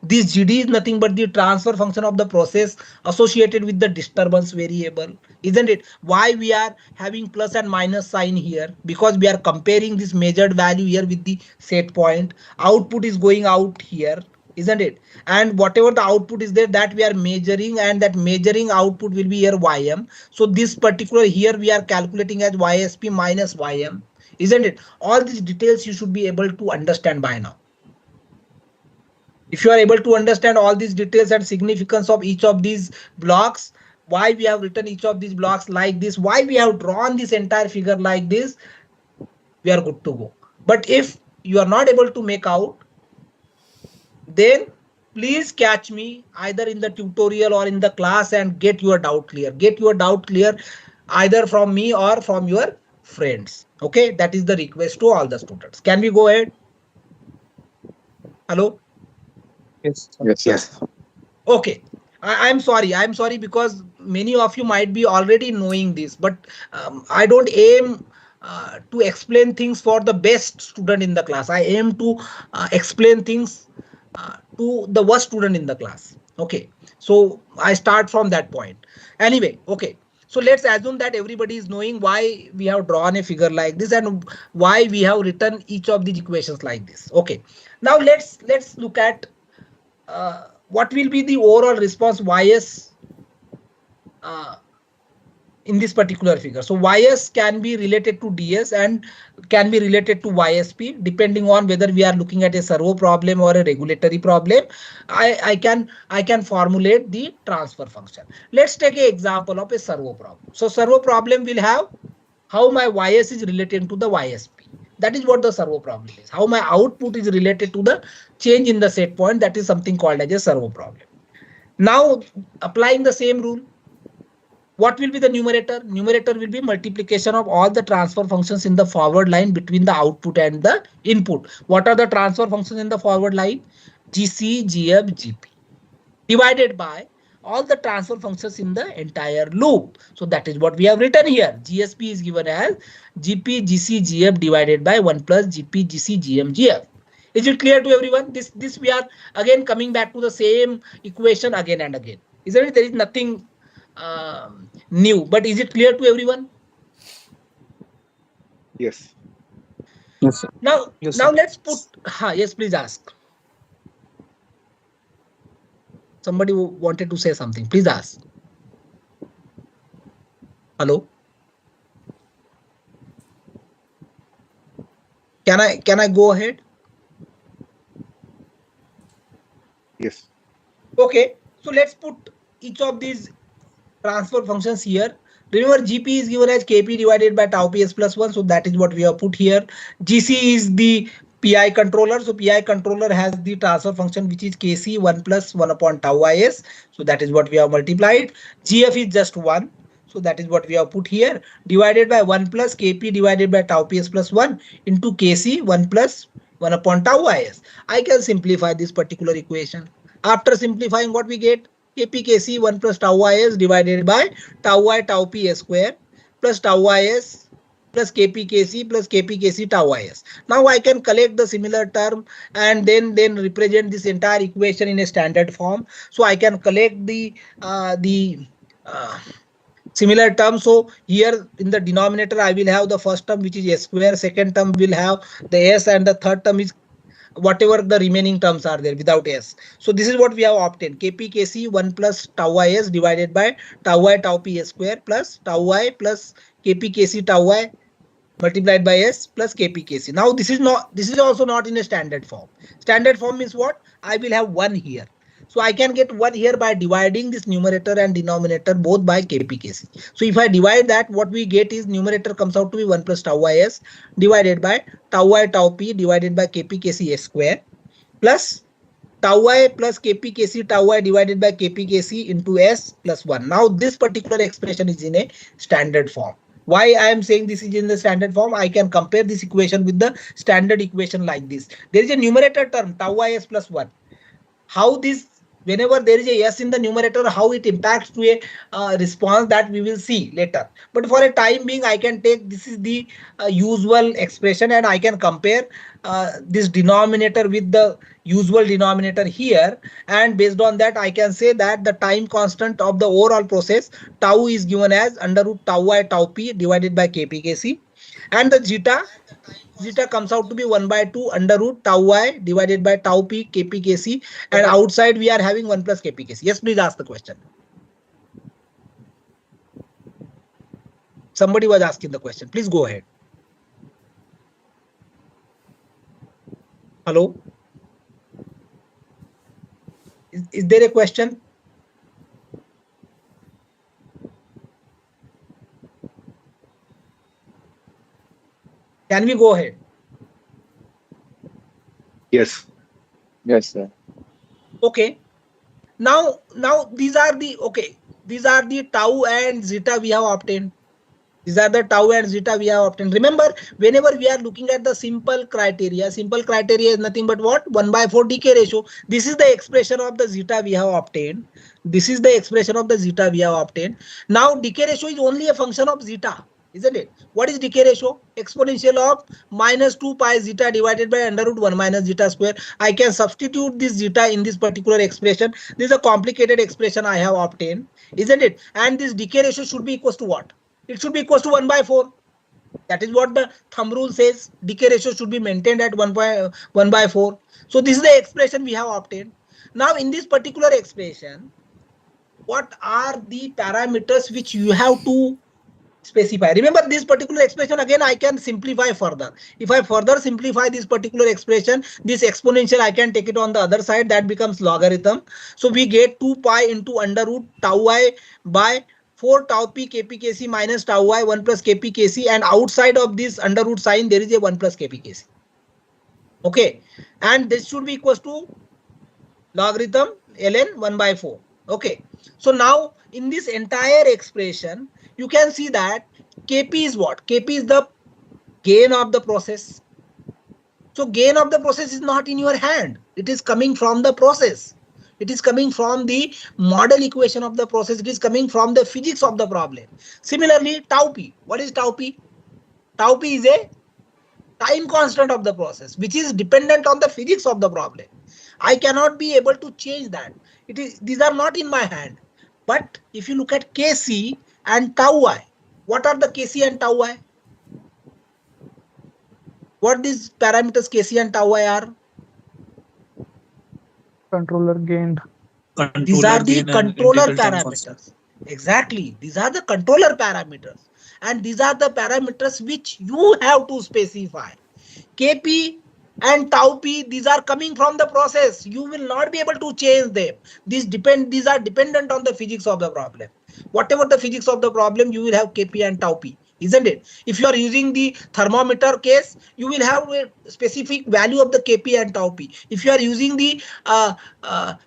This GD is nothing but the transfer function of the process associated with the disturbance variable, isn't it? Why we are having plus and minus sign here? Because we are comparing this measured value here with the set point. Output is going out here, isn't it? And whatever the output is there, that we are measuring, and that measuring output will be here ym. So this particular here we are calculating as ysp minus ym, isn't it? All these details you should be able to understand by now. If you are able to understand all these details and significance of each of these blocks, why we have written each of these blocks like this, why we have drawn this entire figure like this, we are good to go. But if you are not able to make out, then please catch me either in the tutorial or in the class and get your doubt clear. Get your doubt clear either from me or from your friends. Okay, that is the request to all the students. Can we go ahead? Hello? Yes, sir. Yes, sir. Yes. Okay. I'm sorry. I'm sorry because many of you might be already knowing this, but I don't aim to explain things for the best student in the class. I aim to explain things to the worst student in the class. Okay. So I start from that point. Anyway, okay. So let's assume that everybody is knowing why we have drawn a figure like this and why we have written each of these equations like this. Okay. Now let's look at what will be the overall response ys uh, in this particular figure. So ys can be related to ds and can be related to ysp depending on whether we are looking at a servo problem or a regulatory problem. I can formulate the transfer function. Let's take an example of a servo problem. So servo problem will have how my ys is related to the ysp. That is what the servo problem is. How my output is related to the change in the set point. That is something called as a servo problem. Now applying the same rule, what will be the numerator? Numerator will be multiplication of all the transfer functions in the forward line between the output and the input. What are the transfer functions in the forward line? GC, GF, GP divided by all the transfer functions in the entire loop. So that is what we have written here. GSP is given as GP, GC, GF divided by 1 plus GP, GC, GM, GF. Is it clear to everyone? This we are again coming back to the same equation again and again. Isn't it? There is nothing new, but is it clear to everyone? Yes. Yes, sir. Now, Yes, sir. now let's put, yes, please ask. Somebody who wanted to say something, please ask. Hello? Can I go ahead? Yes. Okay, so let's put each of these transfer functions here. Remember, GP is given as KP divided by tau PS plus 1. So that is what we have put here. GC is the PI controller. So PI controller has the transfer function which is KC 1 plus 1 upon tau IS. So that is what we have multiplied. GF is just 1. So that is what we have put here. Divided by 1 plus KP divided by tau PS plus 1 into KC 1 plus 1 upon tau IS. I can simplify this particular equation. After simplifying, what we get? KPKC 1 plus tau is divided by tau I tau p square plus tau is plus KPKC plus KPKC tau is. Now I can collect the similar term and then represent this entire equation in a standard form. So I can collect the similar term. So here in the denominator I will have the first term which is s square, second term will have the s, and the third term is whatever the remaining terms are there without s. So this is what we have obtained. KPKC 1 plus tau is divided by tau I tau p square plus tau I plus KPKC tau I multiplied by s plus KPKC. Now this is also not in a standard form. Standard form means what? I will have 1 here. So I can get 1 here by dividing this numerator and denominator both by KPKC. So if I divide that, what we get is numerator comes out to be 1 plus tau is divided by tau I tau p divided by KPKC s square plus tau I plus KPKC tau I divided by KPKC into s plus 1. Now this particular expression is in a standard form. Why I am saying this is in the standard form? I can compare this equation with the standard equation like this. There is a numerator term tau is plus 1. How this, whenever there is a s in the numerator, how it impacts to a response, that we will see later. But for a time being, I can take this is the usual expression and I can compare this denominator with the usual denominator here, and based on that I can say that the time constant of the overall process tau is given as under root tau I tau p divided by KPKC, and the zeta comes out to be 1 by 2 under root tau I divided by tau p KPKC, and outside we are having 1 plus KPKC. Yes, please ask the question. Somebody was asking the question. Please go ahead. Hello? Is there a question? Can we go ahead? Yes. Yes, sir. Okay. Now these are the tau and zeta we have obtained. These are the tau and zeta we have obtained. Remember, whenever we are looking at the simple criteria is nothing but what? 1/4 decay ratio. This is the expression of the zeta we have obtained. This is the expression of the zeta we have obtained. Now decay ratio is only a function of zeta, isn't it? What is decay ratio? Exponential of -2 pi zeta divided by √1 minus zeta square. I can substitute this zeta in this particular expression. This is a complicated expression I have obtained, isn't it? And this decay ratio should be equals to what? It should be equals to 1/4. That is what the thumb rule says. Decay ratio should be maintained at 1/4. So this is the expression we have obtained. Now in this particular expression, what are the parameters which you have to specify? Remember this particular expression, again I can simplify further. If I further simplify this particular expression, this exponential I can take it on the other side, that becomes logarithm. So we get 2 pi into √tau I by 4 tau p kp kc minus tau I 1 plus kp kc, and outside of this under root sign there is a 1 plus kp kc. Okay, and this should be equals to logarithm ln 1/4. Okay, so now in this entire expression you can see that kp is what? Kp is the gain of the process. So gain of the process is not in your hand. It is coming from the process. It is coming from the model equation of the process. It is coming from the physics of the problem. Similarly, tau p. What is tau p? Tau p is a time constant of the process, which is dependent on the physics of the problem. I cannot be able to change that. These are not in my hand. But if you look at Kc and tau I, what are the Kc and tau I? What these parameters Kc and tau I are? Controller gained. These are the gain and controller integral time constant. parameters. Exactly. These are the controller parameters. And these are the parameters which you have to specify. Kp and tau p, these are coming from the process. You will not be able to change them. These are dependent on the physics of the problem. Whatever the physics of the problem, you will have Kp and tau p, isn't it? If you are using the thermometer case, you will have a specific value of the Kp and tau p. If you are using the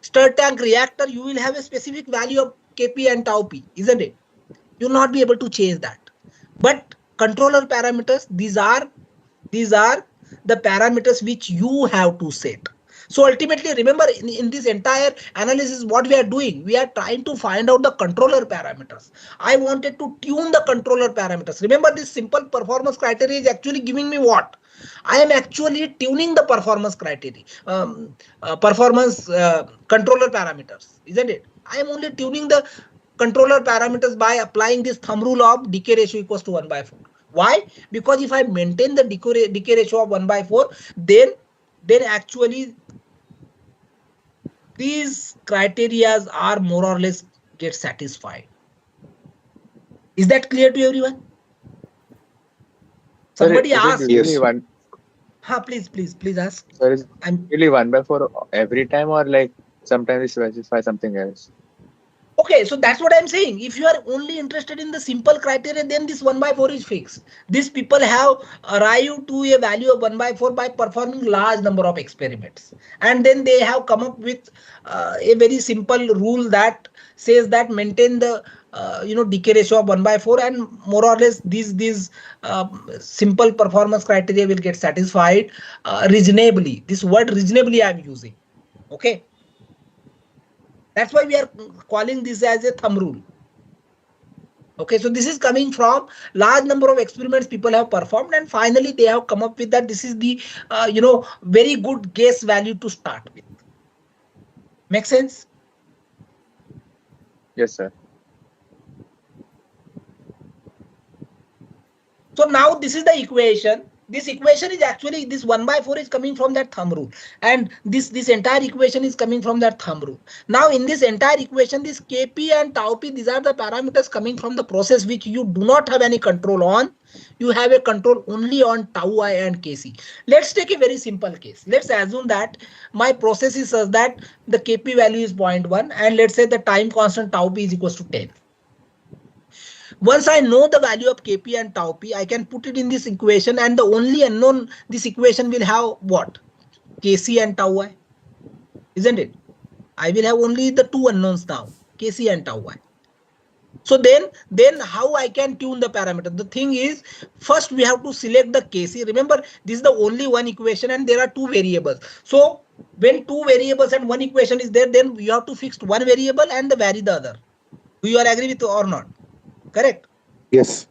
stir tank reactor, you will have a specific value of Kp and tau p, isn't it? You will not be able to change that. But controller parameters, these are the parameters which you have to set. So ultimately, remember, in this entire analysis, what we are doing, we are trying to find out the controller parameters. I wanted to tune the controller parameters. Remember, this simple performance criteria is actually giving me what? I am actually tuning the performance criteria, performance controller parameters, isn't it? I am only tuning the controller parameters by applying this thumb rule of decay ratio equals to 1/4. Why? Because if I maintain the decay ratio of 1/4, then actually these criterias are more or less get satisfied. Is that clear to everyone? Somebody asked. Yes. Please ask. Sir, is I'm really 1/4 every time, or like sometimes we specify something else? okay, so that's what I'm saying. If you are only interested in the simple criteria, then this 1/4 is fixed. These people have arrived to a value of 1/4 by performing large number of experiments, and then they have come up with a very simple rule that says that maintain the decay ratio of 1/4, and more or less these simple performance criteria will get satisfied reasonably. This word reasonably I'm using. Okay. That's why we are calling this as a thumb rule. Okay, so this is coming from large number of experiments people have performed, and finally they have come up with that this is the very good guess value to start with. Make sense? Yes, sir. So now this is the equation. This equation is actually, this 1/4 is coming from that thumb rule, and this entire equation is coming from that thumb rule. Now in this entire equation, this Kp and tau p, these are the parameters coming from the process which you do not have any control on. You have a control only on tau I and Kc. Let's take a very simple case. Let's assume that my process is such that the Kp value is 0.1, and let's say the time constant tau p is equals to 10. Once I know the value of Kp and tau p, I can put it in this equation, and the only unknown, this equation will have what? Kc and tau I, isn't it? I will have only the two unknowns now, Kc and tau y. So then how I can tune the parameter? The thing is, first we have to select the Kc. Remember, this is the only one equation and there are two variables. So when two variables and one equation is there, then you have to fix one variable and vary the other. Do you all agree with or not? Correct? Yes.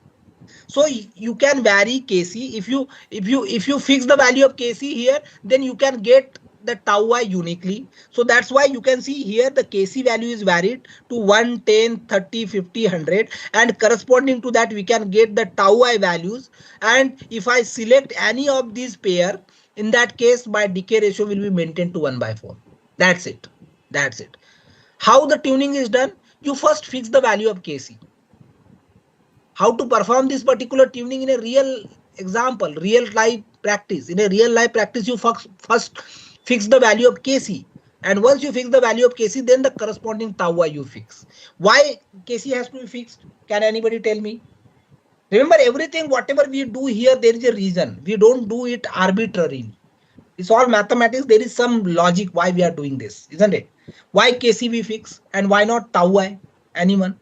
So you can vary Kc. If you fix the value of Kc here, then you can get the tau y uniquely. So that's why you can see here the Kc value is varied to 1, 10, 30, 50, 100, and corresponding to that we can get the tau y values. And if I select any of these pair, in that case my decay ratio will be maintained to 1/4. That's it. That's it. How the tuning is done? You first fix the value of Kc. How to perform this particular tuning in a real example, real life practice. In a real life practice, you first fix the value of Kc. And once you fix the value of Kc, then the corresponding tau y you fix. Why Kc has to be fixed? Can anybody tell me? Remember, everything, whatever we do here, there is a reason. We don't do it arbitrarily. It's all mathematics. There is some logic why we are doing this, isn't it? Why Kc we fix and why not tau y? Anyone?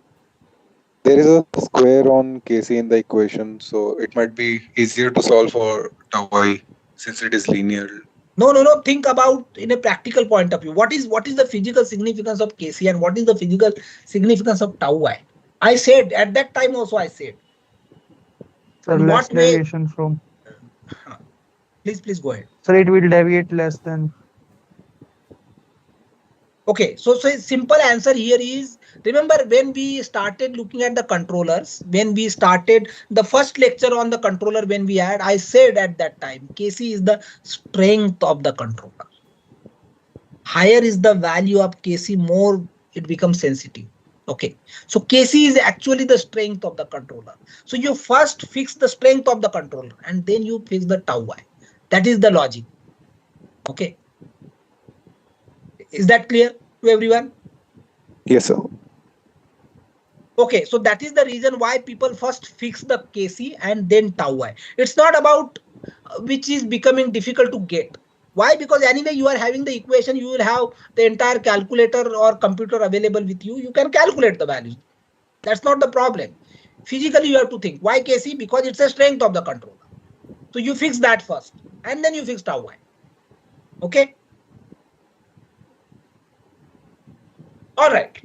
There is a square on Kc in the equation, so it might be easier to solve for tau I since it is linear. No. Think about in a practical point of view. What is the physical significance of Kc and what is the physical significance of tau y? I said at that time also I said. So In less what way? deviation from. Please go ahead. So it will deviate less than. Okay, so simple answer here is, remember when we started looking at the controllers, when we started the first lecture on the controller when we had, I said at that time, Kc is the strength of the controller. Higher is the value of Kc, more it becomes sensitive. Okay, so Kc is actually the strength of the controller. So you first fix the strength of the controller and then you fix the tau y. That is the logic. Okay. Is that clear to everyone? Yes, sir. Okay, so that is the reason why people first fix the Kc and then tau y. It's not about which is becoming difficult to get. Why? Because anyway you are having the equation, you will have the entire calculator or computer available with you. You can calculate the values. That's not the problem. Physically you have to think. Why Kc? Because it's a strength of the controller. So you fix that first and then you fix tau y. Okay. All right.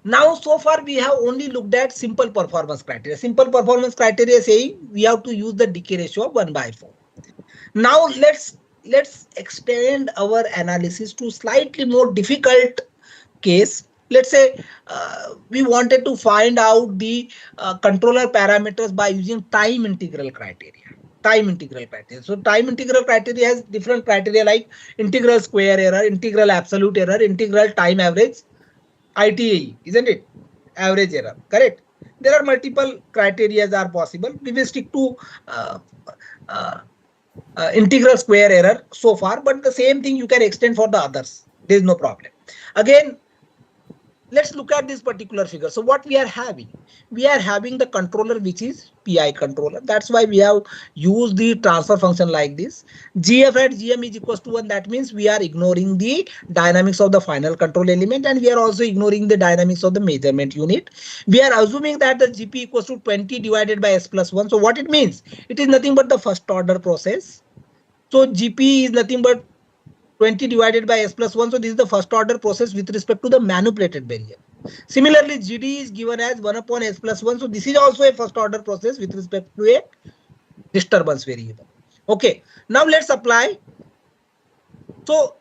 Now, so far we have only looked at simple performance criteria. Simple performance criteria saying we have to use the decay ratio of 1/4. Now let's extend our analysis to slightly more difficult case. Let's say we wanted to find out the controller parameters by using time integral criteria. Time integral criteria. So time integral criteria has different criteria like integral square error, integral absolute error, integral time average, ITAE, isn't it? Average error, correct? There are multiple criteria are possible. We will stick to uh, uh, integral square error so far, but the same thing you can extend for the others. There is no problem. Again, let's look at this particular figure. So what we are having the controller which is PI controller. That's why we have used the transfer function like this. GF at GM is equals to 1. That means we are ignoring the dynamics of the final control element and we are also ignoring the dynamics of the measurement unit. We are assuming that the GP equals to 20 divided by S plus 1. So what it means? It is nothing but the first order process. So GP is nothing but 20 divided by S plus 1. So this is the first order process with respect to the manipulated variable. Similarly, GD is given as 1 upon S plus 1. So this is also a first order process with respect to a disturbance variable. Okay, now let's apply. So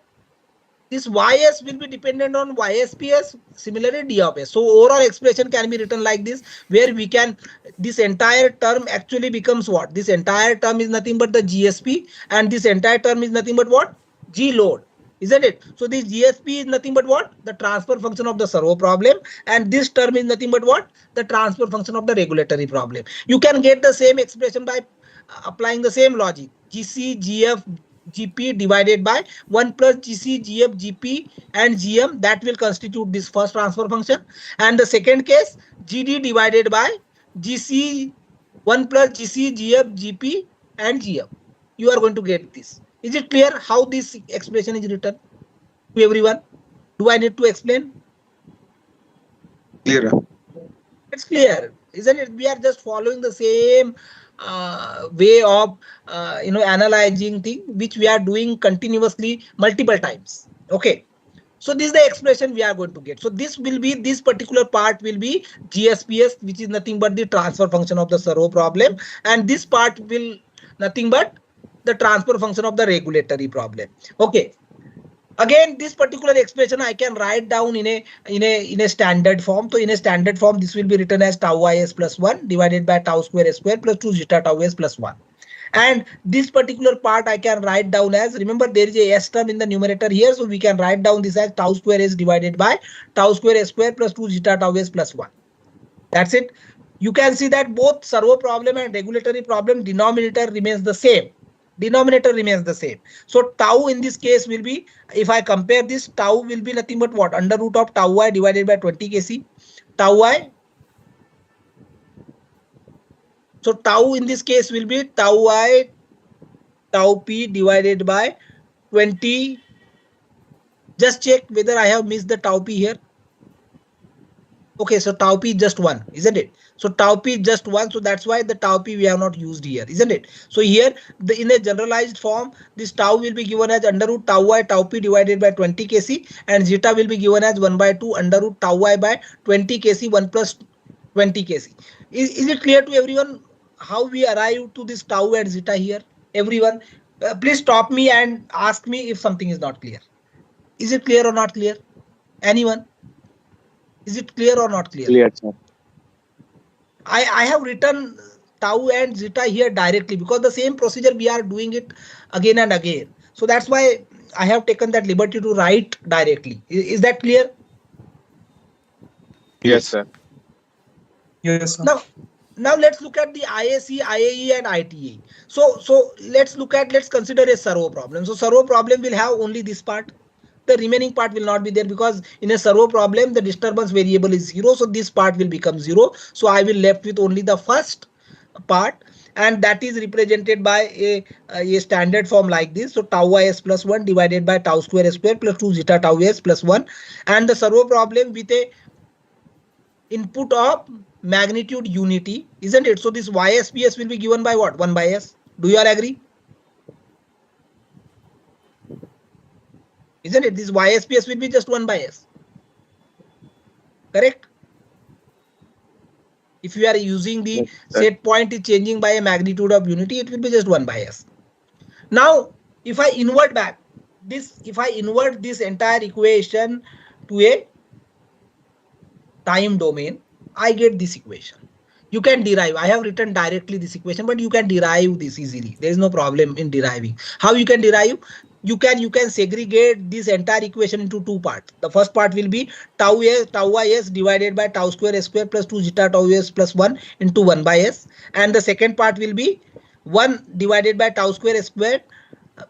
this ys will be dependent on ysps, similarly d of s. So overall expression can be written like this, where we can, this entire term actually becomes what? This entire term is nothing but the GSP and this entire term is nothing but what? G load, isn't it? So this GSP is nothing but what? The transfer function of the servo problem, and this term is nothing but what? The transfer function of the regulatory problem. You can get the same expression by applying the same logic. GC, GF, GP divided by 1 plus GC, GF, GP and GM, that will constitute this first transfer function. And the second case, GD divided by GC, 1 plus GC, GF, GP and GM. You are going to get this. Is it clear how this expression is written to everyone? Do I need to explain? Clear. It's clear, isn't it? We are just following the same way of analyzing thing which we are doing continuously multiple times. Okay. So this is the expression we are going to get. So this particular part will be GSPS, which is nothing but the transfer function of the servo problem, and this part will nothing but the transfer function of the regulatory problem. Okay. Again, this particular expression I can write down in a standard form. So in a standard form, this will be written as tau is plus 1 divided by tau square s square plus 2 zeta tau is plus 1. And this particular part I can write down as, remember there is a s term in the numerator here, so we can write down this as tau square s divided by tau square s square plus 2 zeta tau s plus 1. That's it. You can see that both servo problem and regulatory problem denominator remains the same. Denominator remains the same. So tau in this case will be, if I compare this, tau will be nothing but what? Under root of tau I divided by 20 kc. Tau I. So tau in this case will be tau I tau p divided by 20. Just check whether I have missed the tau p here. Okay, so tau p is just 1, isn't it? So tau p is just 1, so that's why the tau p we have not used here, isn't it? So here, in a generalized form, this tau will be given as under root tau I tau p divided by 20 kc, and zeta will be given as 1 by 2 under root tau I by 20 kc 1 plus 20 kc. Is it clear to everyone how we arrive to this tau and zeta here? Everyone, please stop me and ask me if something is not clear. Is it clear or not clear? Anyone? Is it clear or not clear? Clear, sir. I have written tau and zeta here directly because the same procedure we are doing it again and again. So that's why I have taken that liberty to write directly. Is that clear? Yes, sir. Yes, sir. Now let's look at the IAC, IAE and ITA. So let's consider a servo problem. So servo problem will have only this part. The remaining part will not be there because in a servo problem the disturbance variable is 0, so this part will become 0. So I will left with only the first part, and that is represented by a standard form like this. So tau is plus 1 divided by tau square s square plus 2 zeta tau is plus 1, and the servo problem with a input of magnitude unity, isn't it? So this YSPS will be given by what? 1 by s. Do you all agree? Isn't it? This YSPS will be just 1 by s. Correct? If you are using the set point is changing by a magnitude of unity, it will be just 1 by s. Now, if I invert back this, if I invert this entire equation to a time domain, I get this equation. You can derive. I have written directly this equation, but you can derive this easily. There is no problem in deriving. How you can derive? You can segregate this entire equation into two parts. The first part will be tau I s divided by tau square s square plus 2 zeta tau s plus 1 into 1 by s, and the second part will be 1 divided by tau square s square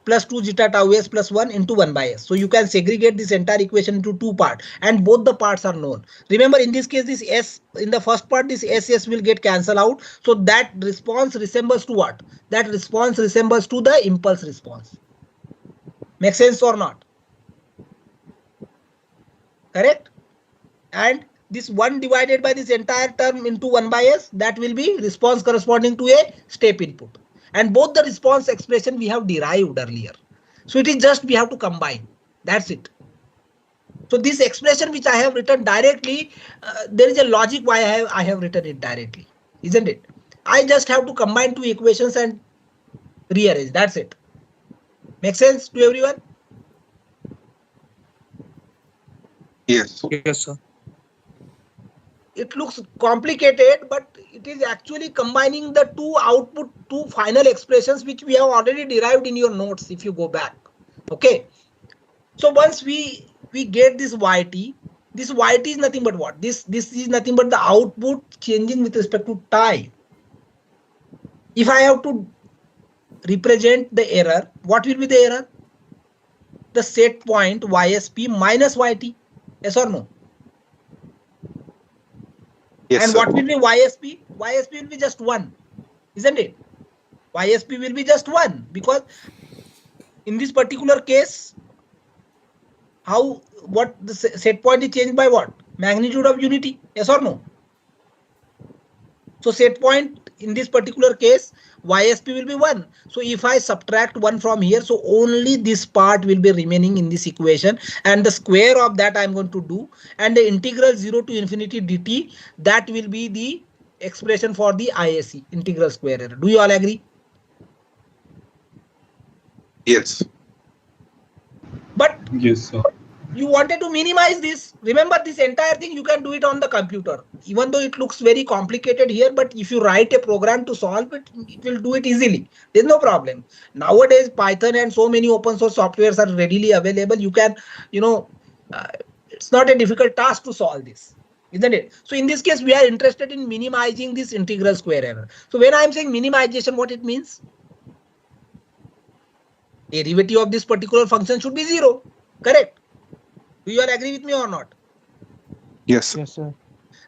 plus 2 zeta tau s plus 1 into 1 by s. So you can segregate this entire equation into two parts, and both the parts are known. Remember, in this case, this s in the first part, this s will get cancelled out. So that response resembles to what? That response resembles to the impulse response. Make sense or not? Correct? And this 1 divided by this entire term into 1 by s, that will be response corresponding to a step input. And both the response expression we have derived earlier. So it is just we have to combine. That's it. So this expression which I have written directly, there is a logic why I have written it directly, isn't it? I just have to combine two equations and rearrange. That's it. Make sense to everyone? Yes. Yes, sir. It looks complicated, but it is actually combining the two final expressions which we have already derived in your notes if you go back. Okay. So once we get this yt is nothing but what? This is nothing but the output changing with respect to time. If I have to represent the error, what will be the error? The set point YSP minus YT. Yes or no? Yes, and sir. what will be YSP? YSP will be just 1, isn't it? YSP will be just 1 because in this particular case, How, what the set point is changed by what? Magnitude of unity, yes or no? So set point in this particular case, YSP will be 1. So if I subtract 1 from here, so only this part will be remaining in this equation, and the square of that I'm going to do, and the integral 0 to infinity dt, that will be the expression for the ISE, integral square error. Do you all agree? Yes. But Yes, sir. you wanted to minimize this. Remember, this entire thing you can do it on the computer, even though it looks very complicated here. But if you write a program to solve it, it will do it easily. There's no problem. Nowadays, Python and so many open source softwares are readily available. You can, it's not a difficult task to solve this, isn't it? So in this case, we are interested in minimizing this integral square error. So when I'm saying minimization, what it means? Derivative of this particular function should be 0, correct? Do you all agree with me or not? Yes. Yes, sir.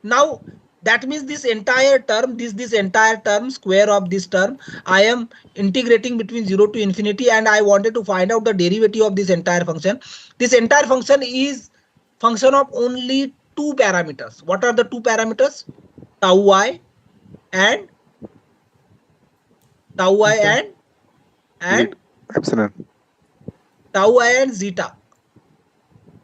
Now that means this entire term, this entire term, square of this term, I am integrating between 0 to infinity, and I wanted to find out the derivative of this entire function. This entire function is function of only two parameters. What are the two parameters? Tau y and Epsilon. tau I and zeta.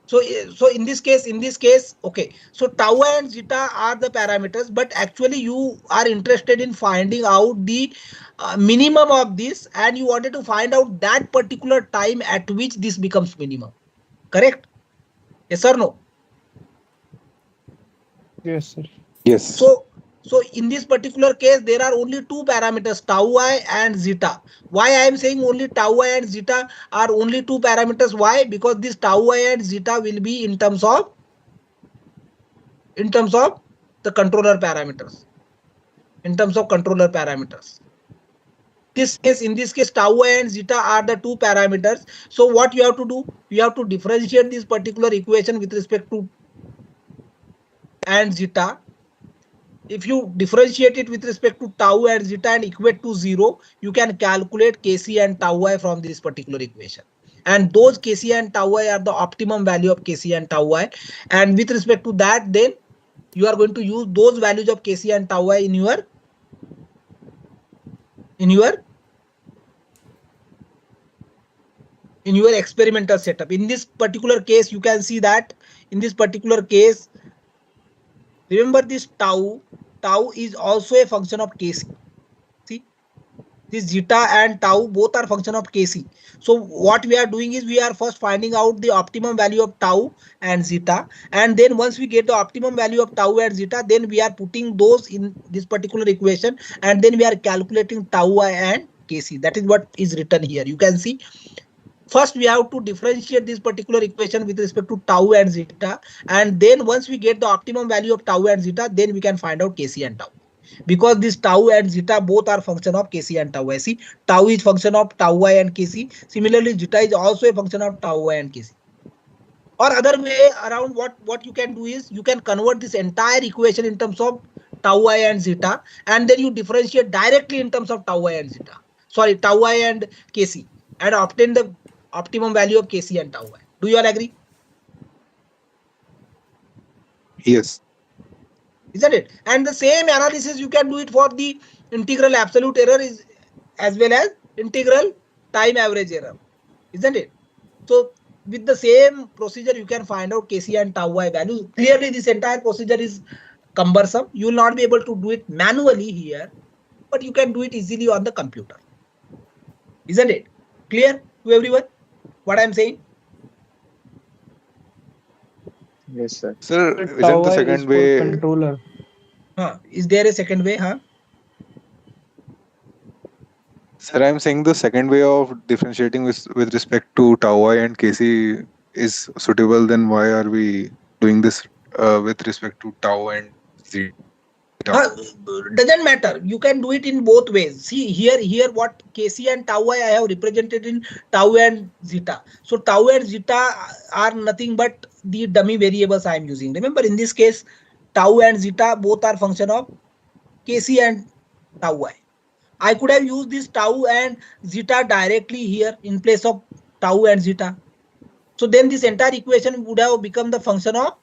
So in this case, okay. So tau and zeta are the parameters, but actually you are interested in finding out the minimum of this, and you wanted to find out that particular time at which this becomes minimum. Correct? Yes or no? Yes, sir. Yes. So in this particular case, there are only two parameters, tau I and zeta. Why I am saying only tau I and zeta are only two parameters? Why? Because this tau I and zeta will be in terms of the controller parameters. In terms of controller parameters. In this case, tau I and zeta are the two parameters. So what you have to do? You have to differentiate this particular equation with respect to and zeta. If you differentiate it with respect to tau and zeta and equate to 0, you can calculate Kc and tau I from this particular equation. And those Kc and tau I are the optimum value of Kc and tau I. And with respect to that, then you are going to use those values of Kc and tau I in your experimental setup. In this particular case, you can see that in this particular case, remember this tau is also a function of Kc. See, this zeta and tau both are function of Kc. So what we are doing is we are first finding out the optimum value of tau and zeta, and then once we get the optimum value of tau and zeta, then we are putting those in this particular equation, and then we are calculating tau I and Kc. That is what is written here. You can see. First, we have to differentiate this particular equation with respect to tau and zeta, and then once we get the optimum value of tau and zeta, then we can find out Kc and tau. Because this tau and zeta both are function of Kc and tau I. See, tau is function of tau I and Kc. Similarly, zeta is also a function of tau I and Kc. Or other way around, what you can do is you can convert this entire equation in terms of tau I and zeta, and then you differentiate directly in terms of tau I and zeta. Sorry, tau I and Kc, and obtain the optimum value of Kc and tau I. Do you all agree? Yes. Isn't it? And the same analysis you can do it for the integral absolute error is as well as integral time average error, isn't it? So with the same procedure, you can find out Kc and tau I values. Clearly, this entire procedure is cumbersome. You will not be able to do it manually here, but you can do it easily on the computer. Isn't it? Clear to everyone what I'm saying? Yes, sir. Sir, The isn't tau the I is second for way? controller. Is there a second way? Sir, I'm saying the second way of differentiating with respect to tau I and Kc is suitable. Then why are we doing this with respect to tau and zeta? Doesn't matter. You can do it in both ways. See here what Kc and tau I have represented in tau and zeta. So tau and zeta are nothing but the dummy variables I am using. Remember, in this case, tau and zeta both are function of Kc and tau I. I could have used this tau and zeta directly here in place of tau and zeta. So then this entire equation would have become the function of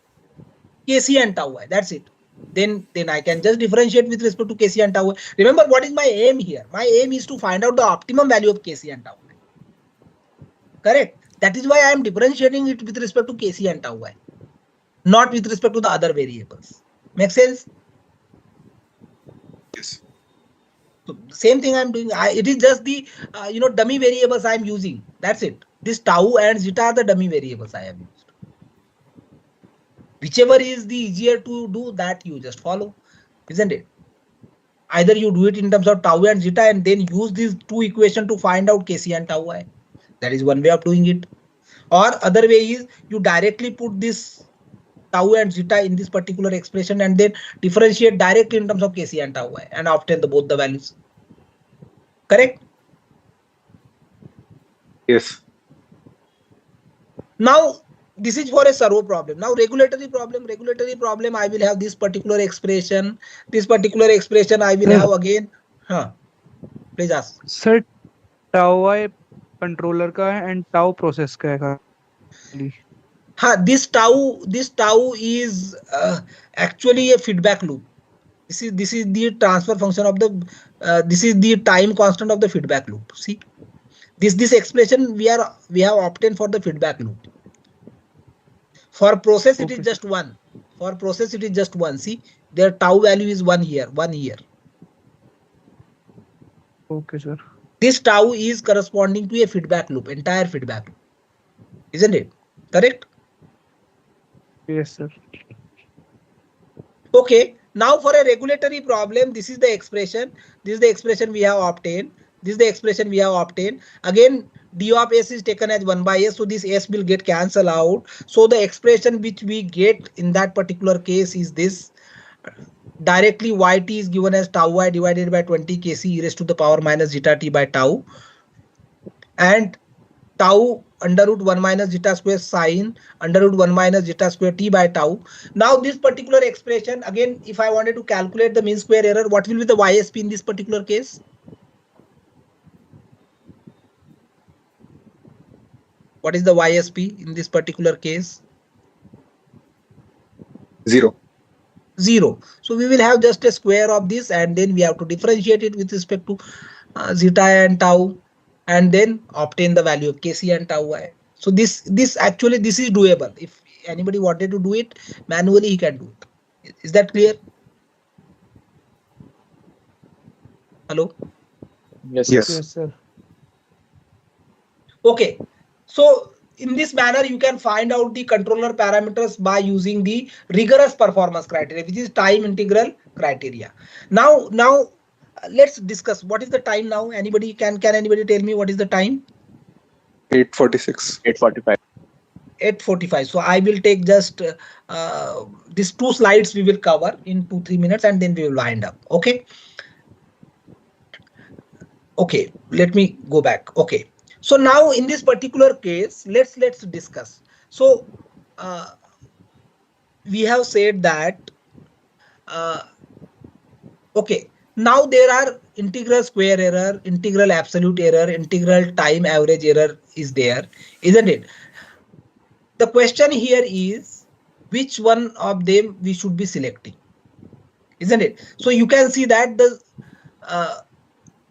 Kc and tau I. That's it. Then I can just differentiate with respect to Kc and tau I. Remember, what is my aim here? My aim is to find out the optimum value of Kc and tau I. Correct. That is why I am differentiating it with respect to Kc and tau I, not with respect to the other variables. Make sense? Yes. So same thing I'm doing. It is just the dummy variables I'm using. That's it. This tau and zeta are the dummy variables I have used. Whichever is the easier to do, that you just follow, isn't it? Either you do it in terms of tau and zeta and then use these two equations to find out Kc and tau I. That is one way of doing it. Or other way is you directly put this tau and zeta in this particular expression and then differentiate directly in terms of Kc and tau I and obtain both the values. Correct? Yes. Now this is for a servo problem. Now regulatory problem, I will have this particular expression. This particular expression I will have again. Please ask. Sir tau I controller का है and tau process का है खाली. This tau is actually a feedback loop. This is the transfer function of the this is the time constant of the feedback loop. See, this expression we have obtained for the feedback loop. For process it is just one. For process it is just one. See, their tau value is 1 here. Okay, sir. This tau is corresponding to a feedback loop, entire feedback loop, isn't it? Correct? Yes, sir. Okay. Now for a regulatory problem, this is the expression. This is the expression we have obtained. This is the expression we have obtained. Again, d of s is taken as 1 by s, so this s will get cancelled out. So the expression which we get in that particular case is this. Directly yt is given as tau I divided by 20 kc e raised to the power minus zeta t by tau, and tau under root 1 minus zeta square sine under root 1 minus zeta square t by tau. Now this particular expression, again, if I wanted to calculate the mean square error, what will be the YSP in this particular case? What is the YSP in this particular case? 0. 0. So we will have just a square of this and then we have to differentiate it with respect to zeta and tau and then obtain the value of Kc and tau I. So this is doable. If anybody wanted to do it manually, he can do it. Is that clear? Hello? Yes. Yes. Yes, sir. Okay. So in this manner, you can find out the controller parameters by using the rigorous performance criteria, which is time integral criteria. Now let's discuss what is the time now. Anybody can anybody tell me what is the time? 8:46. 8:45. 8:45. So I will take just these 2 slides we will cover in 2-3 minutes and then we will wind up. Okay. Okay. Let me go back. Okay. So now in this particular case, let's discuss. So we have said that okay, now there are integral square error, integral absolute error, integral time average error is there, isn't it? The question here is which one of them we should be selecting, isn't it? So you can see that the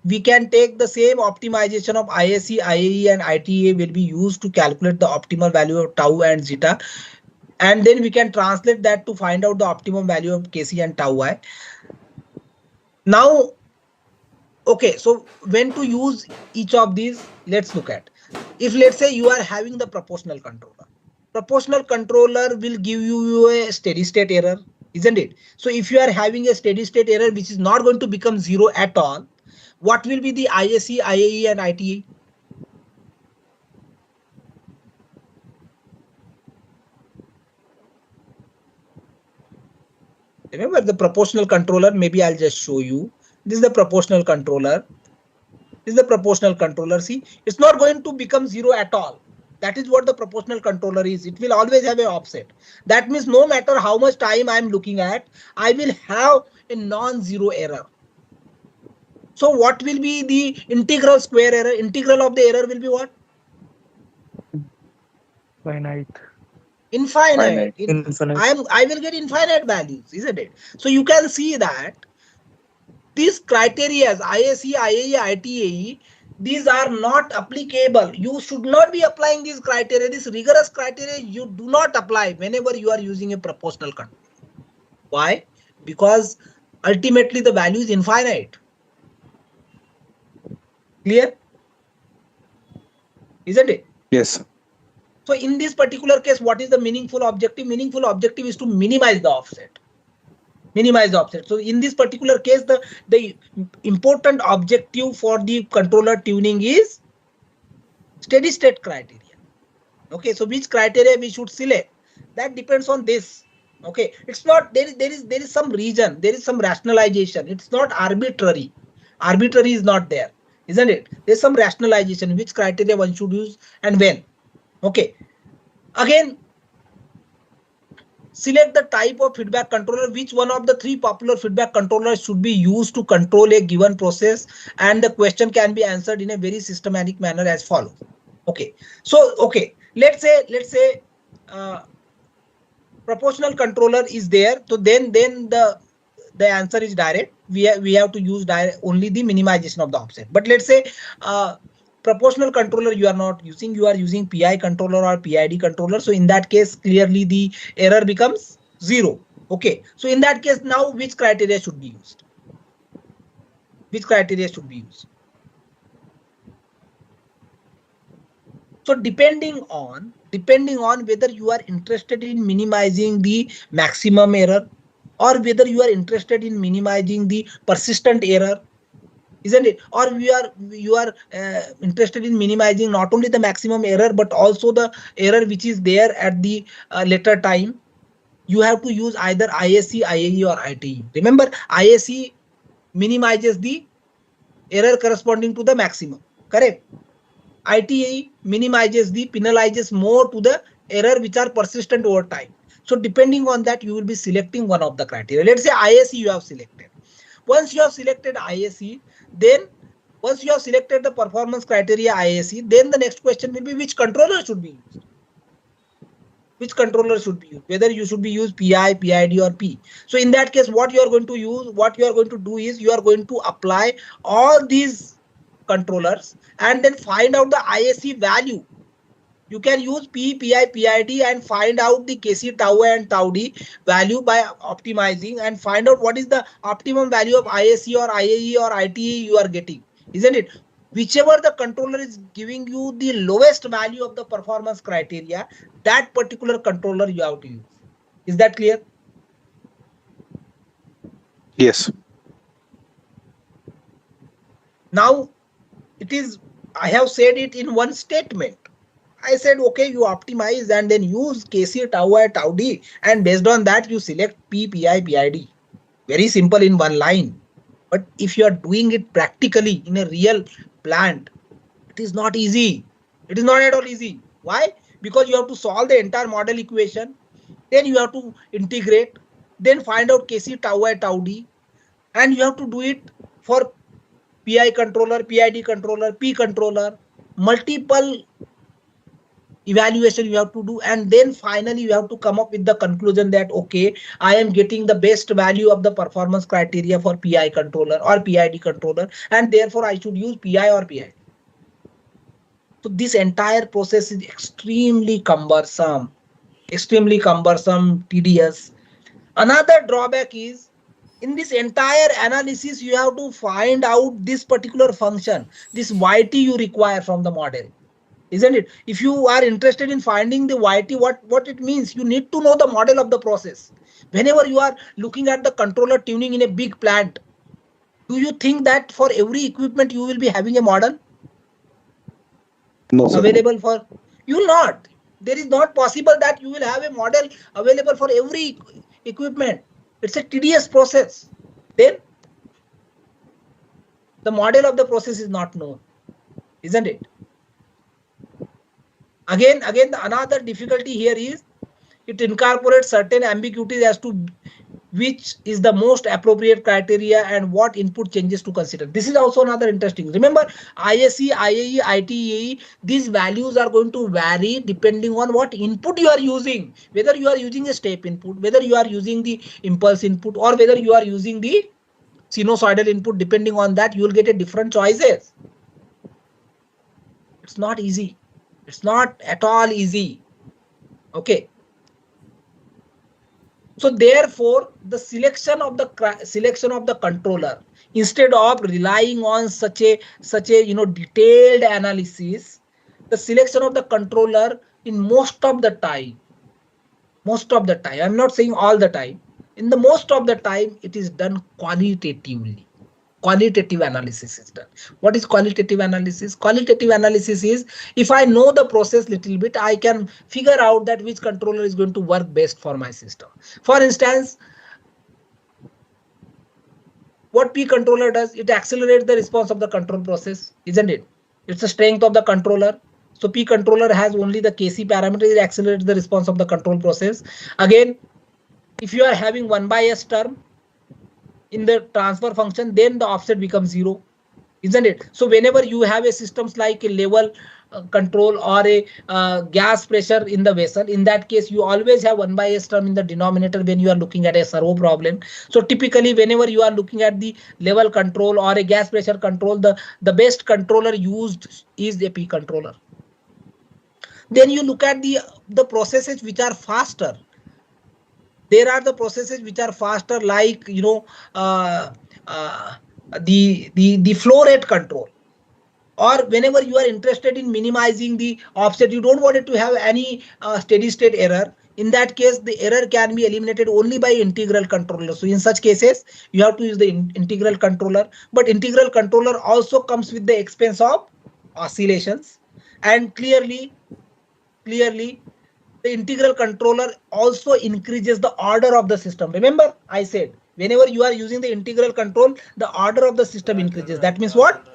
we can take the same optimization of ISE, IAE and ITA will be used to calculate the optimal value of tau and zeta, and then we can translate that to find out the optimum value of Kc and tau I. Now, okay, so when to use each of these, let's look at. If let's say you are having the proportional controller will give you a steady state error, isn't it? So if you are having a steady state error which is not going to become 0 at all, what will be the ISE, IAE and ITA? Remember the proportional controller, maybe I'll just show you. This is the proportional controller. This is the proportional controller. See, it's not going to become 0 at all. That is what the proportional controller is. It will always have an offset. That means no matter how much time I'm looking at, I will have a non-zero error. So what will be the integral square error? Integral of the error will be what? Infinite. Infinite. Infinite. I will get infinite values, isn't it? So you can see that these criteria, ISE, IAE, ITAE, these are not applicable. You should not be applying these criteria. This rigorous criteria you do not apply whenever you are using a proportional control. Why? Because ultimately the value is infinite. Clear? Isn't it? Yes. So in this particular case, what is the meaningful objective? Meaningful objective is to minimize the offset. Minimize the offset. So in this particular case, the important objective for the controller tuning is steady state criteria. Okay, so which criteria we should select? That depends on this. Okay, it's not there is some reason, there is some rationalization. It's not arbitrary. Arbitrary is not there, isn't it? There's some rationalization which criteria one should use and when. Okay, again, select the type of feedback controller. Which one of the three popular feedback controllers should be used to control a given process? And the question can be answered in a very systematic manner as follows. Okay, so okay, let's say proportional controller is there. So then the answer is direct. We have to use only the minimization of the offset. But let's say proportional controller you are not using, you are using PI controller or PID controller. So in that case, clearly the error becomes 0. Okay, so in that case, now which criteria should be used? Which criteria should be used? So depending on whether you are interested in minimizing the maximum error or whether you are interested in minimizing the persistent error, isn't it? Or you are interested in minimizing not only the maximum error but also the error which is there at the later time. You have to use either ISE, IAE or ITE. Remember, ISE minimizes the error corresponding to the maximum, correct? ITAE minimizes the penalizes more to the error which are persistent over time. So depending on that, you will be selecting one of the criteria. Let's say ISE you have selected. Once you have selected ISE, then once you have selected the performance criteria ISE, then the next question will be which controller should be used. Which controller should be used? Whether you should be used PI, PID or P. So in that case, what you are going to use, what you are going to do is you are going to apply all these controllers and then find out the ISE value. You can use P, PI, PID and find out the KC tau and tau D value by optimizing and find out what is the optimum value of ISE or IAE or ITE you are getting, isn't it? Whichever the controller is giving you the lowest value of the performance criteria, that particular controller you have to use. Is that clear? Yes. Now, I have said it in one statement. I said, okay, you optimize and then use KC tau I tau D, and based on that, you select P, PI, PID. Very simple in one line. But if you are doing it practically in a real plant, it is not easy. It is not at all easy. Why? Because you have to solve the entire model equation. Then you have to integrate. Then find out KC tau I tau D. And you have to do it for PI controller, PID controller, P controller, multiple evaluation you have to do, and then finally you have to come up with the conclusion that okay, I am getting the best value of the performance criteria for PI controller or PID controller, and therefore I should use PI or PID. So this entire process is extremely cumbersome, tedious. Another drawback is in this entire analysis you have to find out this particular function, this YT you require from the model. Isn't it? If you are interested in finding the YT, what it means, you need to know the model of the process. Whenever you are looking at the controller tuning in a big plant, do you think that for every equipment you will be having a model No, sir. available for? You will not. There is not possible that you will have a model available for every equipment. It's a tedious process. Then the model of the process is not known, isn't it? Again, another difficulty here is it incorporates certain ambiguities as to which is the most appropriate criteria and what input changes to consider. This is also another interesting. Remember, ISE, IAE, ITEE, these values are going to vary depending on what input you are using. Whether you are using a step input, whether you are using the impulse input, or whether you are using the sinusoidal input. Depending on that, you will get a different choices. It's not easy. It's not at all easy. Okay. So therefore, the selection of the controller, instead of relying on such a detailed analysis, the selection of the controller in most of the time, I'm not saying all the time, in the most of the time, it is done qualitatively. Qualitative analysis is done. What is qualitative analysis? Qualitative analysis is, if I know the process little bit, I can figure out that which controller is going to work best for my system. For instance, what P controller does, it accelerates the response of the control process, isn't it? It's the strength of the controller. So P controller has only the KC parameter, it accelerates the response of the control process. Again, if you are having 1/s term in the transfer function, then the offset becomes 0, isn't it? So whenever you have a systems like a level control or a gas pressure in the vessel, in that case you always have 1/s term in the denominator when you are looking at a servo problem. So typically whenever you are looking at the level control or a gas pressure control, the best controller used is a P controller. Then you look at the processes which are faster. There are the processes which are faster, like the flow rate control. Or whenever you are interested in minimizing the offset, you don't want it to have any steady state error. In that case, the error can be eliminated only by integral controller. So in such cases, you have to use the integral controller. But integral controller also comes with the expense of oscillations. And clearly, the integral controller also increases the order of the system. Remember, I said, whenever you are using the integral control, the order of the system increases. That means what?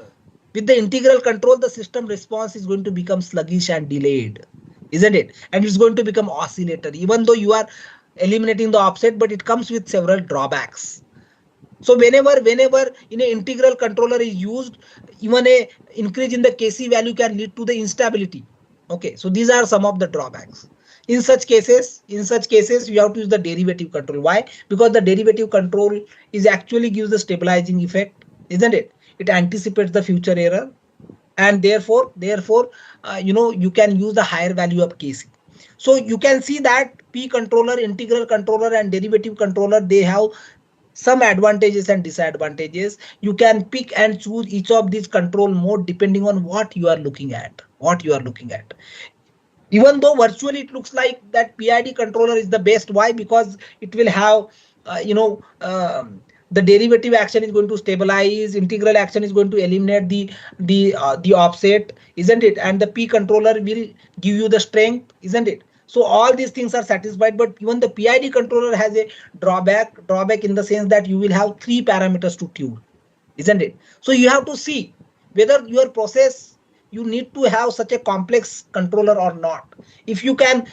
With the integral control, the system response is going to become sluggish and delayed, isn't it? And it's going to become oscillator, even though you are eliminating the offset, but it comes with several drawbacks. So whenever in an integral controller is used, even a increase in the KC value can lead to the instability. Okay, so these are some of the drawbacks. In such cases, you have to use the derivative control. Why? Because the derivative control is actually gives the stabilizing effect, isn't it? It anticipates the future error, and therefore you can use the higher value of KC. So you can see that P controller, integral controller, and derivative controller, they have some advantages and disadvantages. You can pick and choose each of these control mode depending on what you are looking at. Even though virtually it looks like that PID controller is the best. Why? Because it will have the derivative action is going to stabilize, integral action is going to eliminate the offset, isn't it? And the P controller will give you the strength, isn't it? So all these things are satisfied, but even the PID controller has a drawback in the sense that you will have 3 parameters to tune, isn't it? So you have to see whether your process, you need to have such a complex controller or not. If you can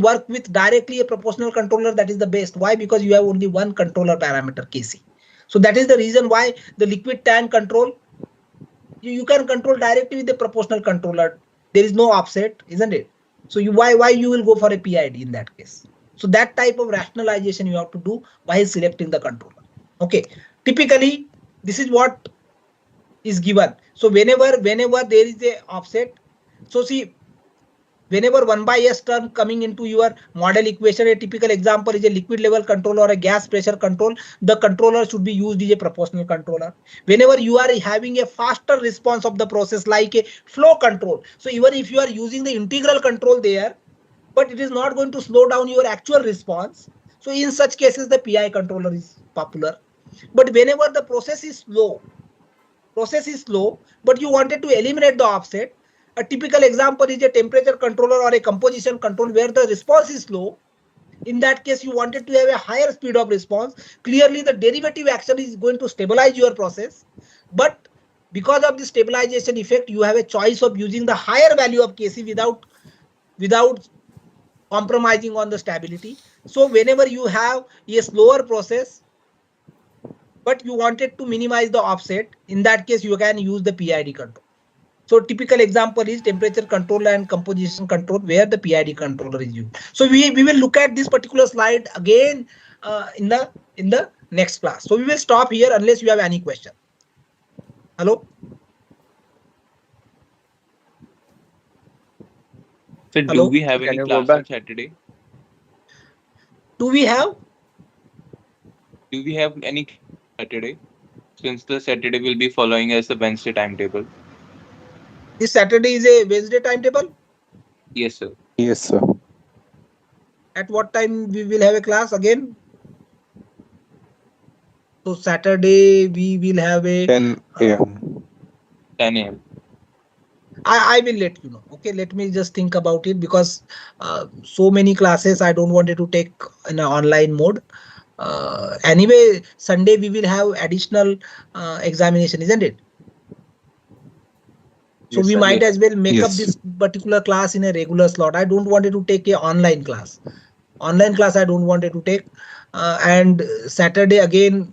work with directly a proportional controller, that is the best. Why? Because you have only one controller parameter, KC. So that is the reason why the liquid tank control, you can control directly with the proportional controller. There is no offset, isn't it? So why you will go for a PID in that case? So that type of rationalization you have to do while selecting the controller. Okay, typically this is what is given. So whenever there is a offset, so see, whenever 1/s term coming into your model equation, a typical example is a liquid level control or a gas pressure control, the controller should be used as a proportional controller. Whenever you are having a faster response of the process like a flow control, so even if you are using the integral control there, but it is not going to slow down your actual response, so in such cases the PI controller is popular. But whenever the process is slow, but you wanted to eliminate the offset, a typical example is a temperature controller or a composition control where the response is slow. In that case, you wanted to have a higher speed of response. Clearly, the derivative action is going to stabilize your process. But because of the stabilization effect, you have a choice of using the higher value of KC without compromising on the stability. So whenever you have a slower process, but you wanted to minimize the offset, in that case, you can use the PID control. So typical example is temperature control and composition control, where the PID controller is used. So we will look at this particular slide again in the next class. So we will stop here unless you have any question. Hello? So do Hello? we have Can any you go class on back? Saturday? Do we have? Do we have any Saturday? Since the Saturday will be following as the Wednesday timetable. This Saturday is a Wednesday timetable. Yes, sir. Yes, sir. At what time we will have a class again? So Saturday we will have a 10 a.m. 10 a.m. I will let you know. Okay, let me just think about it, because so many classes I don't want it to take in an online mode. Anyway, Sunday we will have additional examination, isn't it? So Yes, we sir. might Yes. as well make up Yes. this particular class in a regular slot. I don't want it to take a online class. Online class I don't want it to take. And Saturday again.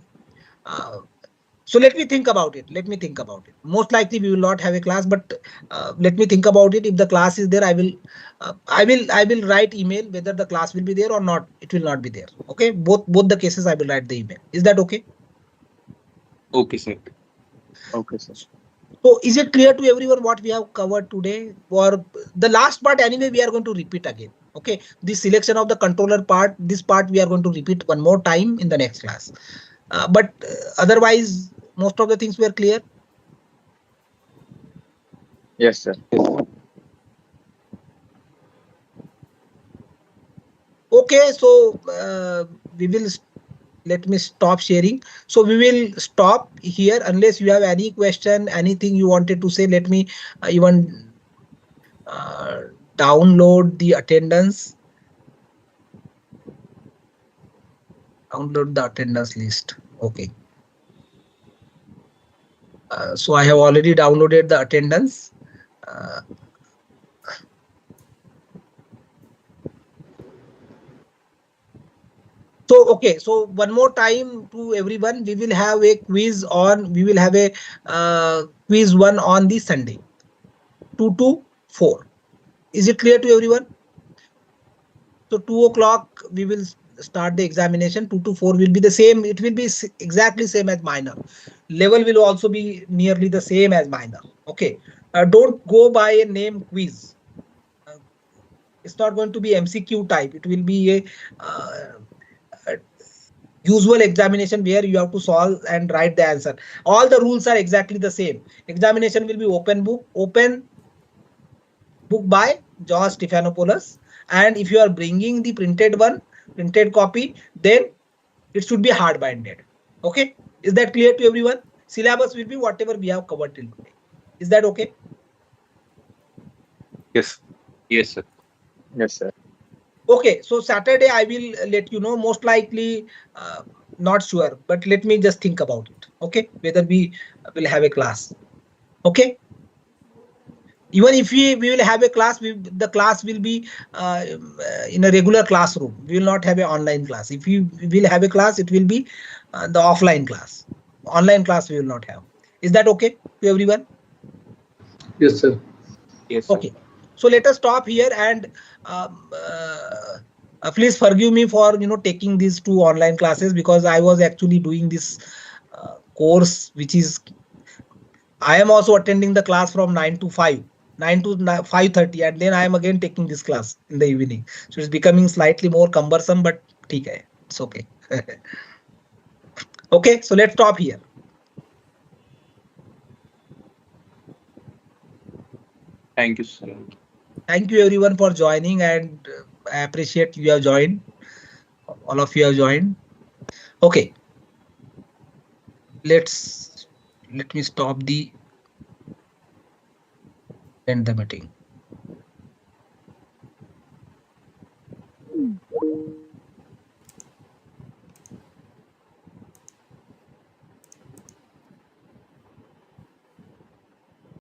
So let me think about it. Let me think about it. Most likely we will not have a class, but let me think about it. If the class is there, I will write email whether the class will be there or not. It will not be there. Okay. Both the cases I will write the email. Is that okay? Okay, sir. Okay, sir. So is it clear to everyone what we have covered today? Or the last part anyway, we are going to repeat again. Okay. The selection of the controller part, this part we are going to repeat one more time in the next class. But otherwise, most of the things were clear. Yes, sir. Okay, so we will let me stop sharing. So we will stop here unless you have any question, anything you wanted to say. Let me even uh, download the attendance. Download the attendance list. Okay. So I have already downloaded the attendance. Uh, So, okay, so one more time to everyone, we will have a quiz on, we will have a quiz one on the Sunday, 2 to 4. Is it clear to everyone? So 2 o'clock, we will start the examination, 2 to 4 will be the same. It will be exactly same as minor. Level will also be nearly the same as minor. Okay. Don't go by a name quiz. Uh, it's not going to be MCQ type. It will be a usual examination where you have to solve and write the answer. All the rules are exactly the same. Examination will be open book by George Stephanopoulos. And if you are bringing the printed copy, then it should be hard binded. Okay. Is that clear to everyone? Syllabus will be whatever we have covered till today. Is that okay? Yes. Yes, sir. Yes, sir. Okay, so Saturday I will let you know, most likely not sure, but let me just think about it. Okay, whether we will have a class. Okay, even if we will have a class, the class will be in a regular classroom. We will not have an online class. If we will have a class, it will be the offline class. Online class we will not have. Is that okay to everyone? Yes, sir. Yes, sir. Okay, so let us stop here, and um, uh, please forgive me for taking these two online classes, because I was actually doing this course, which is I am also attending the class from 9 to 5, 9 to 5:30, and then I am again taking this class in the evening. So it's becoming slightly more cumbersome, but okay, it's okay. Okay, so let's stop here. Thank you, sir. Thank you everyone for joining, and I appreciate you have joined. All of you have joined. Okay, let me stop the end the meeting.